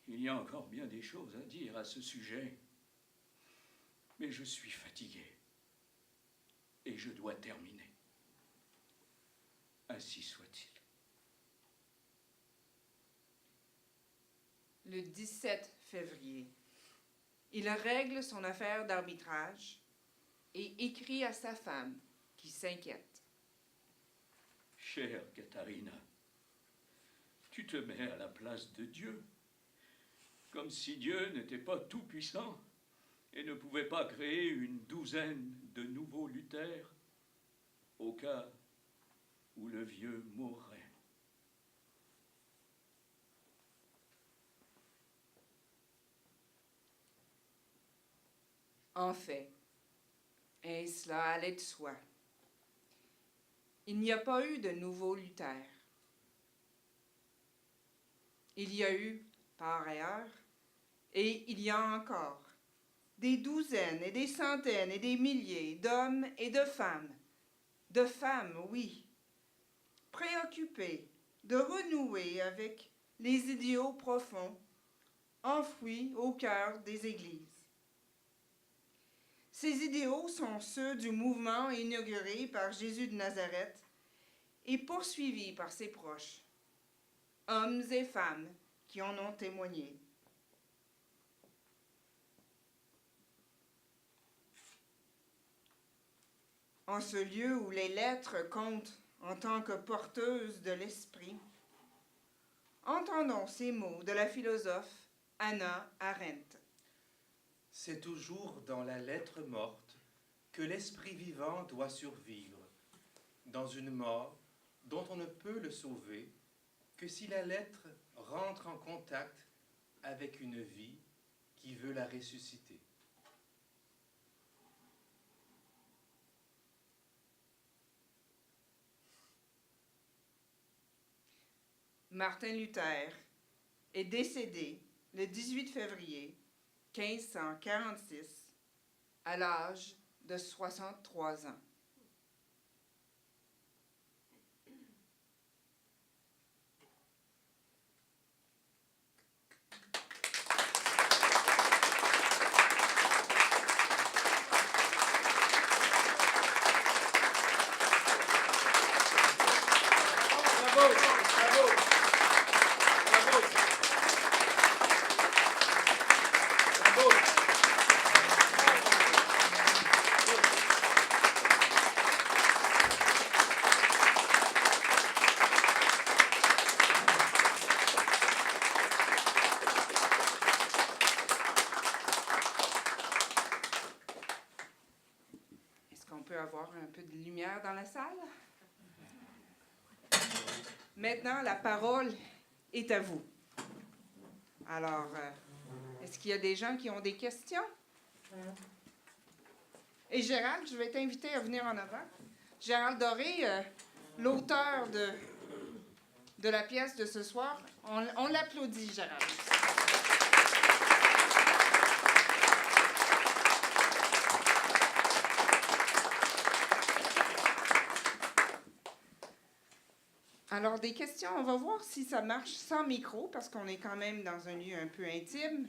Il y a encore bien des choses à dire à ce sujet, mais je suis fatigué et je dois terminer. Ainsi soit-il. Le 17 février, il règle son affaire d'arbitrage et écrit à sa femme qui s'inquiète. Chère Katharina, tu te mets à la place de Dieu, comme si Dieu n'était pas tout-puissant et ne pouvait pas créer une douzaine de nouveaux Luther au cas où le vieux mourrait. En fait, et cela allait de soi, il n'y a pas eu de nouveau Luther. Il y a eu, par ailleurs, et il y a encore, des douzaines et des centaines et des milliers d'hommes et de femmes, oui, préoccupés de renouer avec les idéaux profonds enfouis au cœur des églises. Ces idéaux sont ceux du mouvement inauguré par Jésus de Nazareth et poursuivi par ses proches, hommes et femmes qui en ont témoigné. En ce lieu où les lettres comptent en tant que porteuses de l'esprit, entendons ces mots de la philosophe Hannah Arendt. C'est toujours dans la lettre morte que l'esprit vivant doit survivre, dans une mort dont on ne peut le sauver que si la lettre rentre en contact avec une vie qui veut la ressusciter. Martin Luther est décédé le 18 février 1546 à l'âge de 63 ans. Avoir un peu de lumière dans la salle. Maintenant, la parole est à vous. Alors, est-ce qu'il y a des gens qui ont des questions? Et Gérald, je vais t'inviter à venir en avant. Gérald Doré, l'auteur de la pièce de ce soir, on l'applaudit, Gérald. Alors, des questions, on va voir si ça marche sans micro, parce qu'on est quand même dans un lieu un peu intime.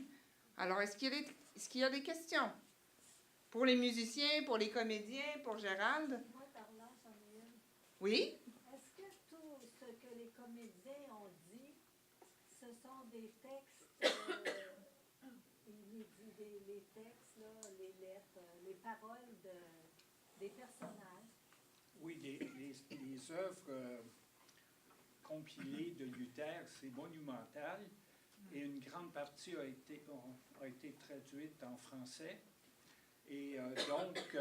Alors, est-ce qu'il y a des questions? Pour les musiciens, pour les comédiens, pour Gérald? Moi, par là, j'en ai une. Oui? Est-ce que tout ce que les comédiens ont dit, ce sont des textes dit les textes, là, les lettres, les paroles des personnages. Oui, les œuvres compilées de Luther, c'est monumental. Et une grande partie a été traduite en français. Et donc,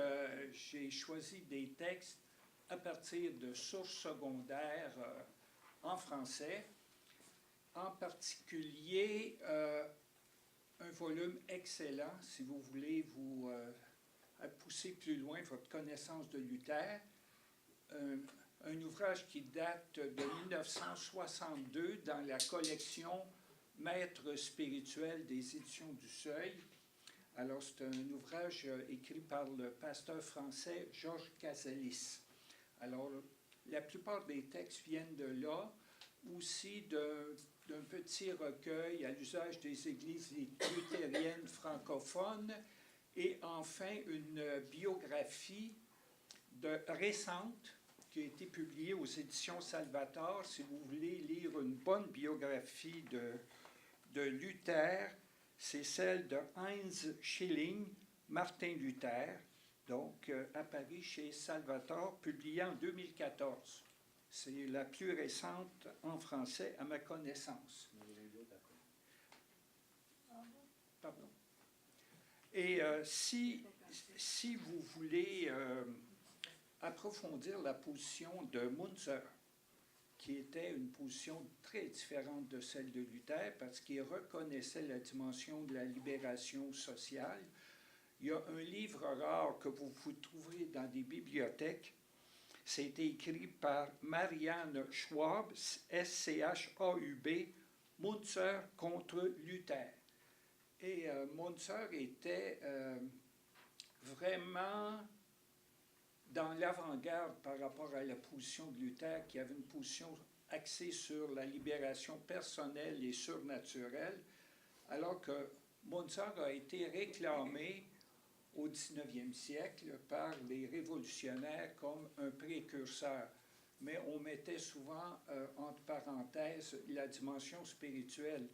j'ai choisi des textes à partir de sources secondaires en français, en particulier un volume excellent, si vous voulez vous pousser plus loin votre connaissance de Luther, un ouvrage qui date de 1962 dans la collection Maître spirituel des éditions du Seuil. Alors, c'est un ouvrage écrit par le pasteur français Georges Casalis. Alors, la plupart des textes viennent de là, aussi d'un petit recueil à l'usage des églises luthériennes francophones, et enfin une biographie récente qui a été publiée aux éditions Salvator. Si vous voulez lire une bonne biographie de Luther, c'est celle de Heinz Schilling, Martin Luther, donc à Paris chez Salvator, publiée en 2014. C'est la plus récente en français à ma connaissance. Pardon. Et si vous voulez approfondir la position de Munzer, qui était une position très différente de celle de Luther, parce qu'il reconnaissait la dimension de la libération sociale. Il y a un livre rare que vous trouverez dans des bibliothèques. C'est écrit par Marianne Schwab, S-C-H-A-U-B, Munzer contre Luther. Et Munzer était vraiment dans l'avant-garde par rapport à la position de Luther, qui avait une position axée sur la libération personnelle et surnaturelle, alors que Munzer a été réclamé au 19e siècle par les révolutionnaires comme un précurseur. Mais on mettait souvent entre parenthèses la dimension spirituelle.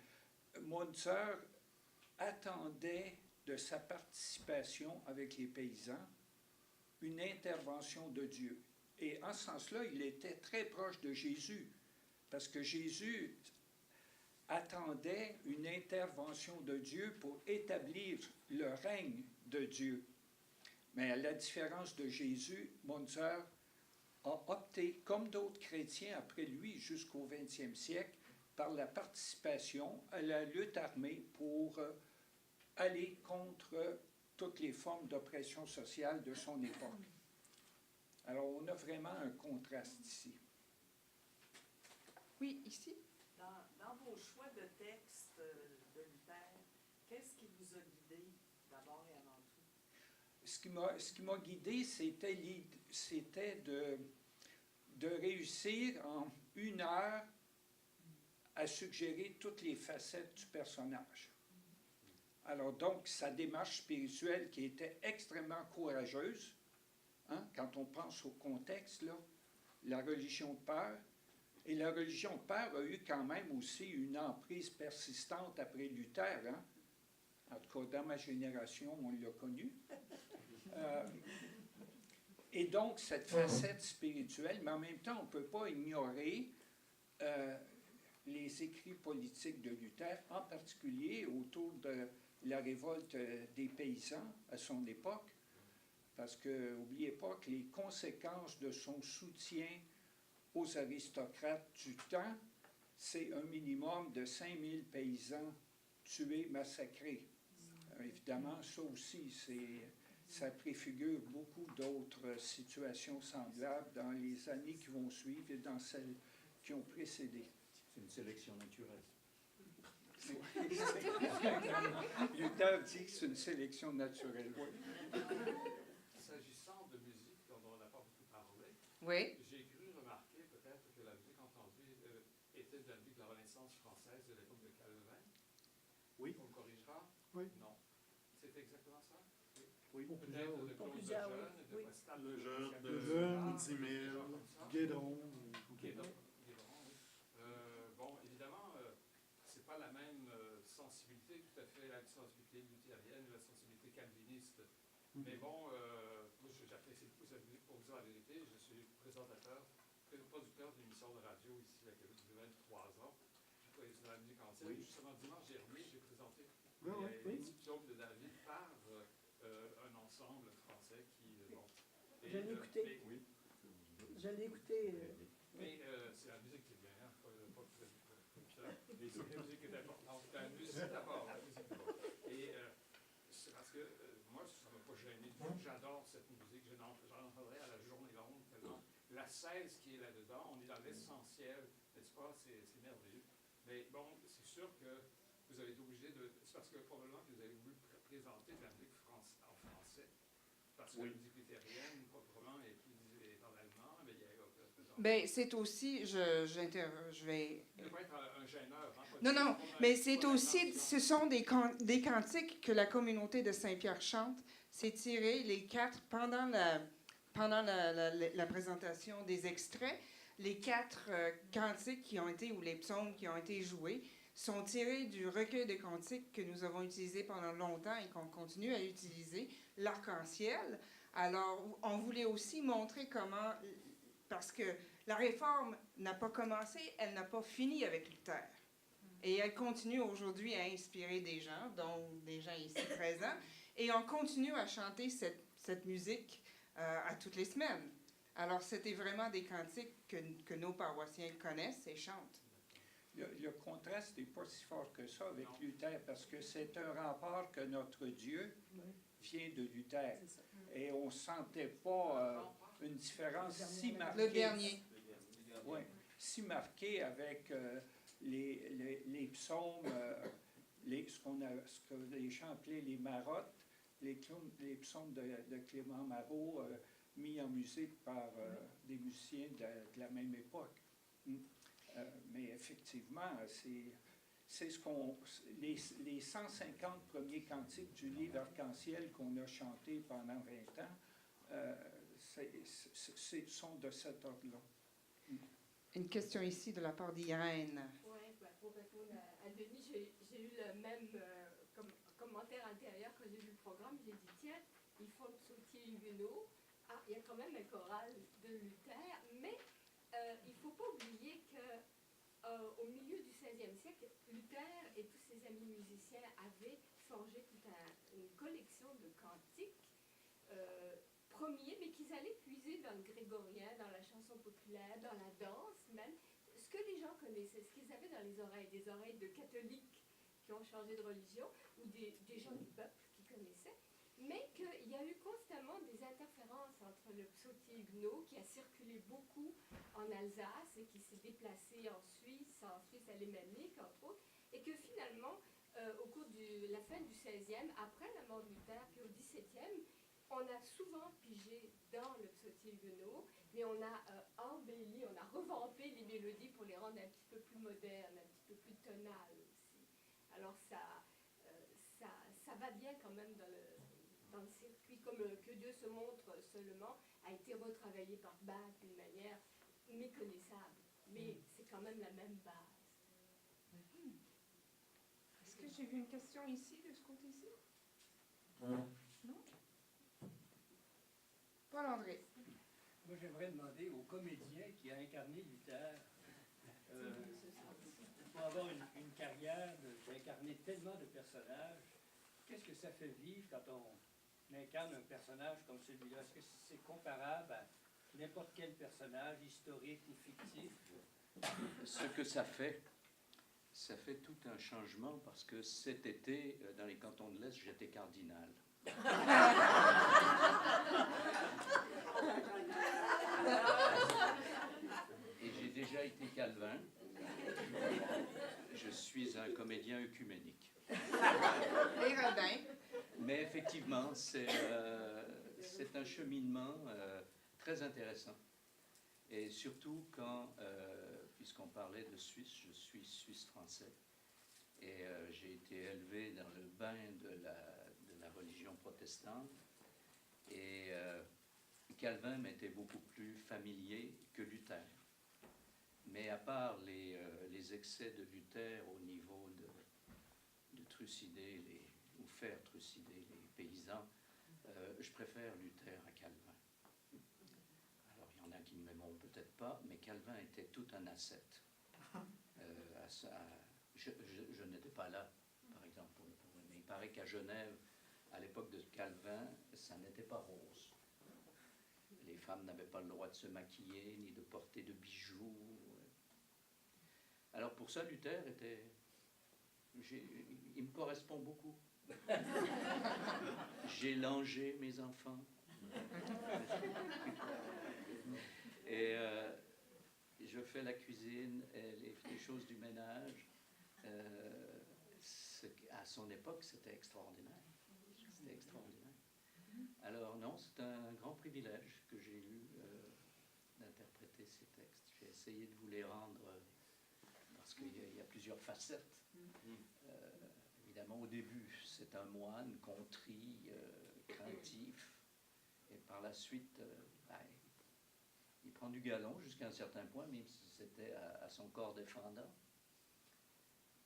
Munzer attendait de sa participation avec les paysans une intervention de Dieu. Et en ce sens-là, il était très proche de Jésus, parce que Jésus attendait une intervention de Dieu pour établir le règne de Dieu. Mais à la différence de Jésus, Munzer a opté, comme d'autres chrétiens après lui jusqu'au 20e siècle, par la participation à la lutte armée pour aller contre toutes les formes d'oppression sociale de son époque. Alors, on a vraiment un contraste ici. Oui, ici. Dans vos choix de textes de Luther, qu'est-ce qui vous a guidé d'abord et avant tout? Ce qui m'a guidé, c'était de réussir en 1 heure à suggérer toutes les facettes du personnage. Alors donc, sa démarche spirituelle qui était extrêmement courageuse, hein, quand on pense au contexte, là, la religion de peur. Et la religion de peur a eu quand même aussi une emprise persistante après Luther. Hein. En tout cas, dans ma génération, on l'a connu. Et donc, cette facette spirituelle, mais en même temps, on ne peut pas ignorer les écrits politiques de Luther, en particulier autour de la révolte des paysans à son époque, parce que n'oubliez pas que les conséquences de son soutien aux aristocrates du temps, c'est un minimum de 5000 paysans tués, massacrés. Évidemment, ça aussi, ça préfigure beaucoup d'autres situations semblables dans les années qui vont suivre et dans celles qui ont précédé. C'est une sélection naturelle. Luther dit que c'est une sélection naturelle. Oui. S'agissant de musique dont on n'a pas beaucoup parlé, Oui. j'ai cru remarquer peut-être que la musique entendue était de la musique de la Renaissance française de l'époque de Calvin. Oui. On me corrigera? Oui. Non. C'est exactement ça? Oui, pour Peut-être de Pour Claude plusieurs, Lejeune, de oui. Pascal Lejeune, Lejeune, Dimel, comme ça. Guédon. Guédon, oui. Bon, évidemment, c'est pas la même sensibilité tout à fait, la sensibilité Mais bon, moi, j'apprécie beaucoup cette musique. Pour vous dire la vérité, je suis présentateur, producteur d'une émission de radio ici à Québec depuis 23 ans. Je travaille sur la musique ancienne. Oui. Justement, dimanche dernier, j'ai présenté Oui. les psaumes de David par un ensemble français qui... bon, Je l'ai écouté. mais- Je l'ai écouté. Mais c'est la musique qui est bien, hein, pas la musique qui est importante. La musique d'abord, la musique d'abord. Et c'est parce que moi, ça ne m'a pas gêné du tout. J'adore cette musique. J'en entendrai à la journée longue tellement. La 16 qui est là-dedans, on est dans l'essentiel, n'est-ce pas? C'est merveilleux. Mais bon, c'est sûr que vous avez été obligé de... C'est parce que probablement que vous avez voulu présenter de la musique en français. Parce que la musique luthérienne, proprement, est en allemand, mais il y a... Ben, c'est aussi, je vais... Il ne pas être un gêneur. Hein, Non, mais c'est aussi, ce sont des cantiques que la communauté de Saint-Pierre chante. C'est tiré, les 4, pendant la présentation des extraits, les 4 cantiques qui ont été, ou les psaumes qui ont été joués, sont tirés du recueil de cantiques que nous avons utilisé pendant longtemps et qu'on continue à utiliser, l'Arc-en-Ciel. Alors, on voulait aussi montrer comment... Parce que la réforme n'a pas commencé, elle n'a pas fini avec Luther. Et elle continue aujourd'hui à inspirer des gens, dont des gens ici présents, et on continue à chanter cette musique à toutes les semaines. Alors, c'était vraiment des cantiques que nos paroissiens connaissent et chantent. Le contraste n'est pas si fort que ça avec Luther, parce que c'est un rempart que notre Dieu vient de Luther. Et on ne sentait pas une différence si marquée. Le dernier. Oui, si marquée avec les psaumes, ce que les gens appelaient les marottes, les psaumes de Clément Marot, mis en musique par des musiciens de la même époque. Mais effectivement, c'est ce qu'on... Les 150 premiers cantiques du livre Arc-en-Ciel qu'on a chantés pendant 20 ans, sont de cet ordre-là. Une question ici de la part d'Irène. Oui, pour répondre à Denis, j'ai eu le même commentaire intérieur quand j'ai vu le programme. J'ai dit, tiens, ils font le psautier huguenot. Ah, il y a quand même un choral de Luther, mais il ne faut pas oublier qu'au milieu du XVIe siècle, Luther et tous ses amis musiciens avaient forgé toute une collection de cantiques premiers, mais qu'ils allaient puiser dans le grégorien, dans la chanson populaire, dans la danse même, ce que les gens connaissaient, ce qu'ils avaient dans les oreilles, des oreilles de catholiques qui ont changé de religion, ou des gens du peuple qui connaissaient, mais qu'il y a eu constamment des interférences entre le psautier huguenot, qui a circulé beaucoup en Alsace et qui s'est déplacé en Suisse alémanique, entre autres, et que finalement, au cours de la fin du XVIe, après la mort de Luther, puis au XVIIe, on a souvent pigé dans le psautier huguenot, mais on a embelli, on a revampé les mélodies pour les rendre un petit peu plus modernes, un petit peu plus tonales aussi. Alors ça va bien quand même dans le circuit, comme que Dieu se montre seulement, a été retravaillé par Bach d'une manière méconnaissable, mais c'est quand même la même base. Est-ce que j'ai vu une question ici, de ce côté-ci? Non? Paul-André. Moi, j'aimerais demander au comédien qui a incarné Luther, pour avoir une carrière d'incarner tellement de personnages, qu'est-ce que ça fait vivre quand on incarne un personnage comme celui-là? Est-ce que c'est comparable à n'importe quel personnage, historique ou fictif? Ce que ça fait tout un changement parce que cet été, dans les cantons de l'Est, j'étais cardinal. Et j'ai déjà été Calvin. Je suis un comédien œcuménique. Les rabbins. Mais effectivement, c'est un cheminement très intéressant. Et surtout quand, puisqu'on parlait de Suisse, je suis suisse-français. Et j'ai été élevé dans le bain de la religion protestante. Et Calvin m'était beaucoup plus familier que Luther. Mais à part les excès de Luther au niveau de trucider ou faire trucider les paysans, Je préfère Luther à Calvin. Alors, il y en a qui ne m'aimeront peut-être pas, mais Calvin était tout un ascète. Je n'étais pas là, par exemple, mais il paraît qu'à Genève, à l'époque de Calvin, ça n'était pas rose. Les femmes n'avaient pas le droit de se maquiller, ni de porter de bijoux. Alors pour ça, Luther était... il me correspond beaucoup. J'ai langé mes enfants. Et je fais la cuisine et les choses du ménage. À son époque, c'était extraordinaire. C'était extraordinaire. Alors non, c'est un grand privilège que j'ai eu d'interpréter ces textes. J'ai essayé de vous les rendre parce qu'il y a plusieurs facettes. Évidemment, au début, c'est un moine contrit, craintif, et par la suite, il prend du galon jusqu'à un certain point, même si c'était à son corps défendant.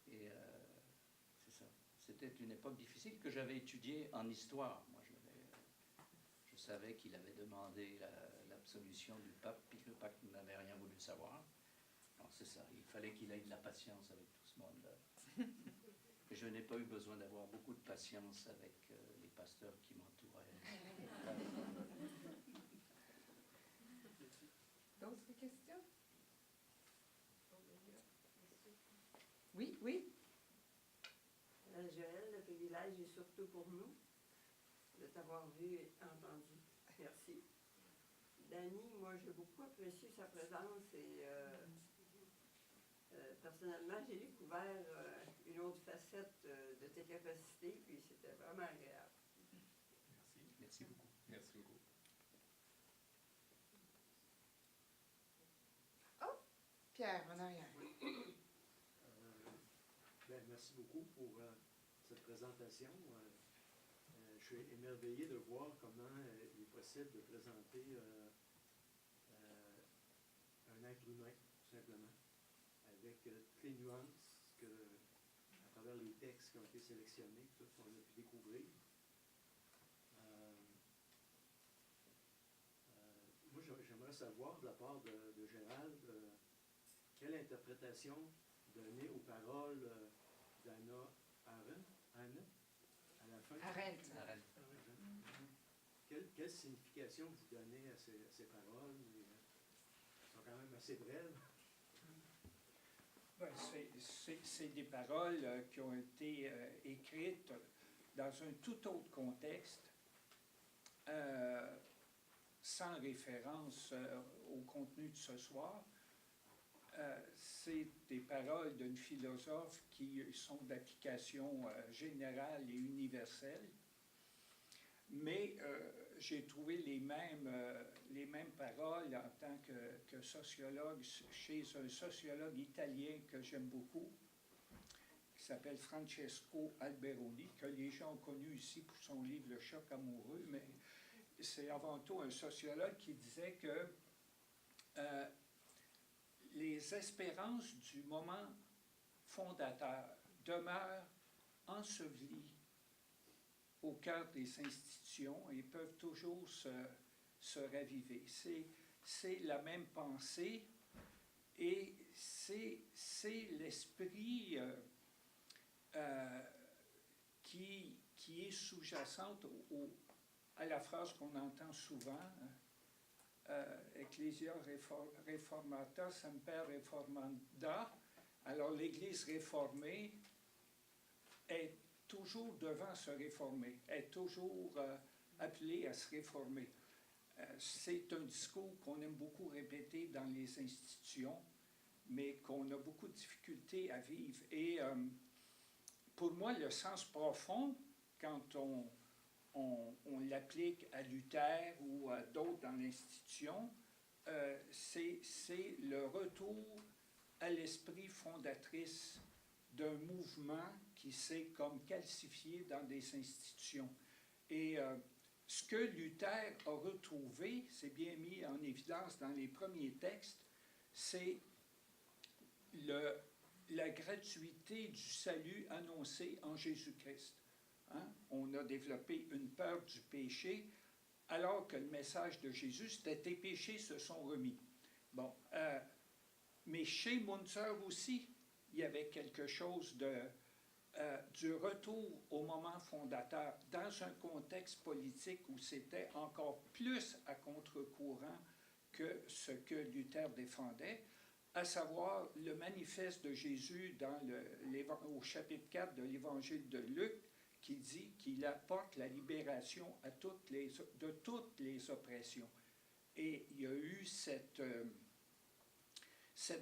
Et c'est ça. C'était une époque difficile que j'avais étudiée en histoire. Moi, je savais qu'il avait demandé l'absolution du pape, puis que le pape n'avait rien voulu savoir. Alors c'est ça, il fallait qu'il ait de la patience avec tout ce monde-là. Et je n'ai pas eu besoin d'avoir beaucoup de patience avec les pasteurs qui m'entouraient. D'autres questions? Oui, oui. Joël, le privilège est surtout pour nous de t'avoir vu et entendu. Merci. Dany, moi j'ai beaucoup apprécié sa présence et personnellement j'ai découvert une autre facette de tes capacités, puis c'était vraiment agréable. Merci. Merci beaucoup. Merci beaucoup. Oh, Pierre, en arrière. Merci beaucoup pour cette présentation. Je suis émerveillé de voir comment il est possible de présenter un être humain, tout simplement, avec toutes les nuances à travers les textes qui ont été sélectionnés, tout ce qu'on a pu découvrir. Moi, j'aimerais savoir de la part de Gérald, quelle interprétation donner aux paroles d'Anna Arendt, à la fin. Arendt. Quelle signification vous donnez à ces paroles? Elles sont quand même assez brèves. Ben, c'est des paroles qui ont été écrites dans un tout autre contexte, sans référence au contenu de ce soir. C'est des paroles d'une philosophe qui sont d'application générale et universelle. Mais j'ai trouvé les mêmes paroles en tant que sociologue chez un sociologue italien que j'aime beaucoup, qui s'appelle Francesco Alberoni, que les gens ont connu ici pour son livre Le choc amoureux, mais c'est avant tout un sociologue qui disait que les espérances du moment fondateur demeurent ensevelies au cœur des institutions et peuvent toujours se raviver. C'est la même pensée et c'est l'esprit qui est sous-jacente à la phrase qu'on entend souvent, Ecclesia Reformata Semper Reformanda. Alors l'Église réformée est toujours devant se réformer, est toujours appelée à se réformer. C'est un discours qu'on aime beaucoup répéter dans les institutions, mais qu'on a beaucoup de difficultés à vivre. Et pour moi, le sens profond, quand on l'applique à Luther ou à d'autres dans l'institution, c'est le retour à l'esprit fondatrice d'un mouvement qui s'est comme calcifié dans des institutions. Et ce que Luther a retrouvé, c'est bien mis en évidence dans les premiers textes, c'est la gratuité du salut annoncé en Jésus-Christ. Hein? On a développé une peur du péché, alors que le message de Jésus, c'était « tes péchés se sont remis ». Bon, mais chez Munzer aussi, il y avait quelque chose du retour au moment fondateur, dans un contexte politique où c'était encore plus à contre-courant que ce que Luther défendait, à savoir le manifeste de Jésus au chapitre 4 de l'Évangile de Luc, qui dit qu'il apporte la libération de toutes les oppressions. Et il y a eu cette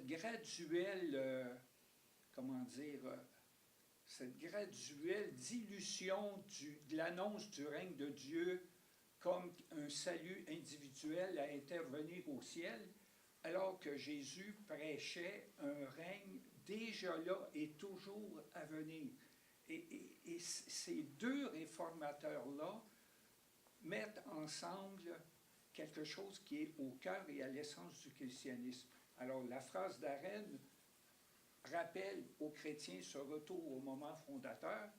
graduelle, cette graduelle dilution de l'annonce du règne de Dieu comme un salut individuel à intervenir au ciel, alors que Jésus prêchait un règne déjà là et toujours à venir. Et ces deux réformateurs-là mettent ensemble quelque chose qui est au cœur et à l'essence du christianisme. Alors, la phrase d'Arène rappelle aux chrétiens ce retour au moment fondateur,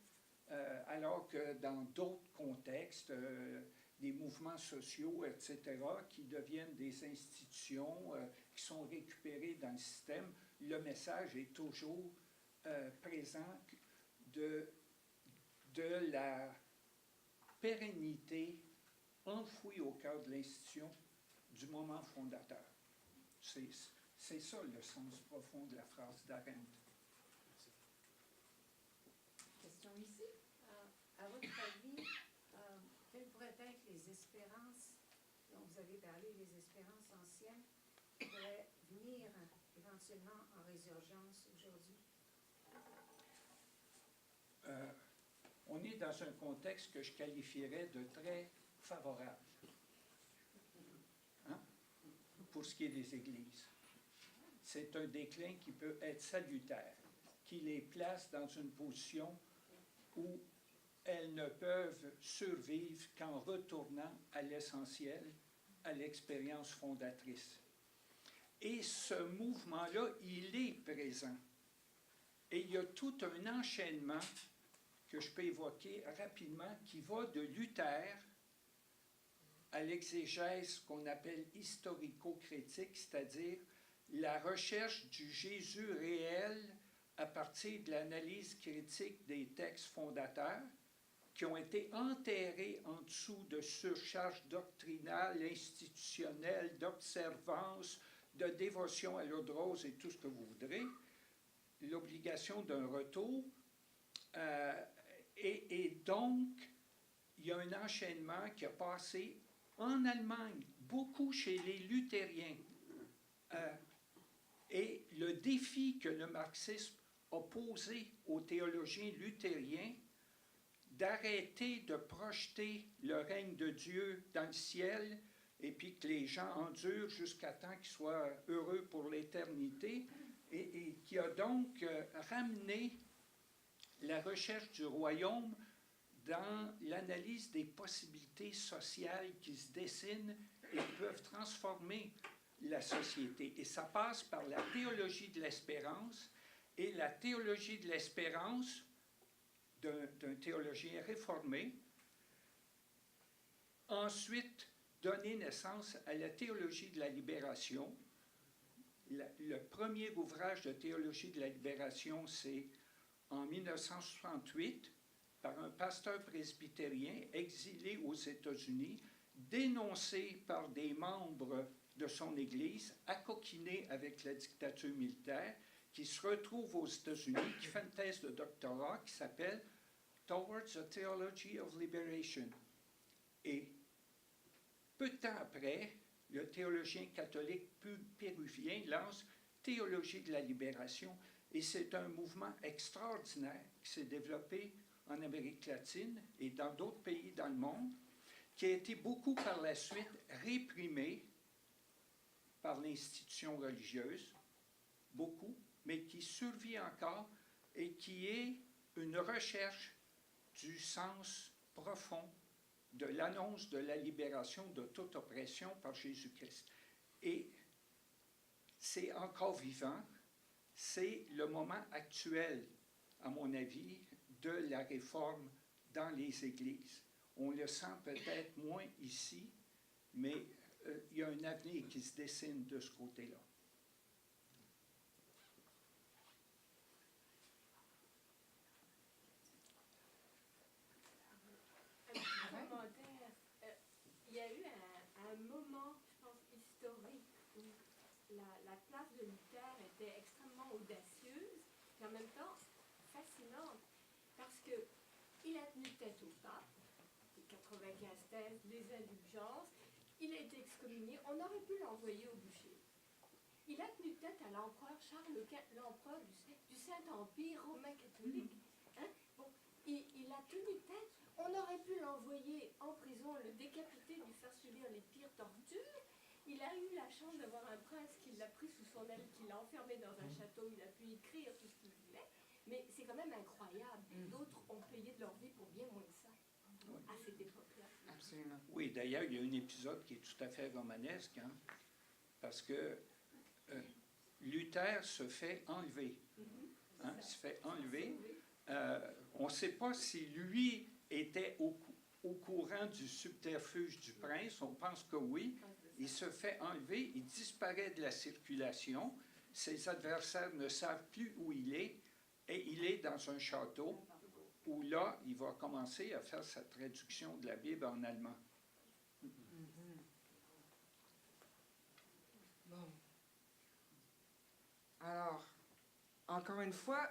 alors que dans d'autres contextes, des mouvements sociaux, etc., qui deviennent des institutions, qui sont récupérées dans le système, le message est toujours présent de la pérennité enfouie au cœur de l'institution du moment fondateur. C'est ça le sens profond de la phrase d'Arendt. Question ici. À votre avis, quelles pourraient être les espérances dont vous avez parlé, les espérances anciennes, qui pourraient venir éventuellement en résurgence aujourd'hui? On est dans un contexte que je qualifierais de très favorable, hein, pour ce qui est des églises. C'est un déclin qui peut être salutaire, qui les place dans une position où elles ne peuvent survivre qu'en retournant à l'essentiel, à l'expérience fondatrice. Et ce mouvement-là, il est présent. Et il y a tout un enchaînement que je peux évoquer rapidement qui va de Luther à l'exégèse qu'on appelle historico-critique, c'est-à-dire la recherche du Jésus réel à partir de l'analyse critique des textes fondateurs qui ont été enterrés en dessous de surcharges doctrinales, institutionnelles, d'observance, de dévotion à l'eau de rose et tout ce que vous voudrez, l'obligation d'un retour. Et donc, il y a un enchaînement qui a passé en Allemagne, beaucoup chez les luthériens. Et le défi que le marxisme a posé aux théologiens luthériens d'arrêter de projeter le règne de Dieu dans le ciel et puis que les gens endurent jusqu'à temps qu'ils soient heureux pour l'éternité, et qui a donc ramené la recherche du royaume dans l'analyse des possibilités sociales qui se dessinent et qui peuvent transformer la société. Et ça passe par la théologie de l'espérance, et la théologie de l'espérance d'un théologien réformé, ensuite donner naissance à la théologie de la libération. Le premier ouvrage de théologie de la libération, c'est en 1968, par un pasteur presbytérien exilé aux États-Unis, dénoncé par des membres de son Église, accoquiné avec la dictature militaire, qui se retrouve aux États-Unis, qui fait une thèse de doctorat qui s'appelle « Towards a Theology of Liberation ». Et peu de temps après, le théologien catholique péruvien lance « Théologie de la libération », et c'est un mouvement extraordinaire qui s'est développé en Amérique latine et dans d'autres pays dans le monde, qui a été beaucoup par la suite réprimé par l'institution religieuse, beaucoup, mais qui survit encore et qui est une recherche du sens profond de l'annonce de la libération de toute oppression par Jésus-Christ. Et c'est encore vivant, c'est le moment actuel, à mon avis, de la réforme dans les églises. On le sent peut-être moins ici, mais il y a un avenir qui se dessine de ce côté-là. Commentaire. Il y a eu un moment, je pense, historique où la place de Luther était extrêmement audacieuse, et en même temps fascinante, parce qu'il a tenu tête au pape, les 95 thèses, les indulgences, il a été excommunié, on aurait pu l'envoyer au bûcher. Il a tenu tête à l'empereur Charles Quint, l'empereur du Saint-Empire romain catholique. Hein? Bon, il a tenu tête. On aurait pu l'envoyer en prison, le décapiter, lui faire subir les pires tortures. Il a eu la chance d'avoir un prince qui l'a pris sous son aile, qui l'a enfermé dans un château, il a pu écrire tout ce qu'il voulait. Mais c'est quand même incroyable. D'autres ont payé de leur vie pour bien moins que ça, à cette époque-là. Absolument. Oui, d'ailleurs, il y a un épisode qui est tout à fait romanesque, hein, parce que Luther se fait enlever. Hein, il se fait enlever. On ne sait pas si lui était au courant du subterfuge du prince. On pense que oui. Il se fait enlever, il disparaît de la circulation. Ses adversaires ne savent plus où il est. Et il est dans un château où là, il va commencer à faire sa traduction de la Bible en allemand. Bon. Alors, encore une fois,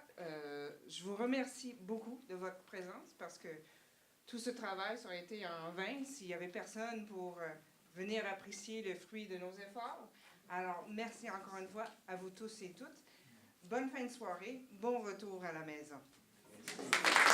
je vous remercie beaucoup de votre présence parce que tout ce travail ça aurait été en vain s'il n'y avait personne pour venir apprécier le fruit de nos efforts. Alors, merci encore une fois à vous tous et toutes. Bonne fin de soirée, bon retour à la maison. Merci.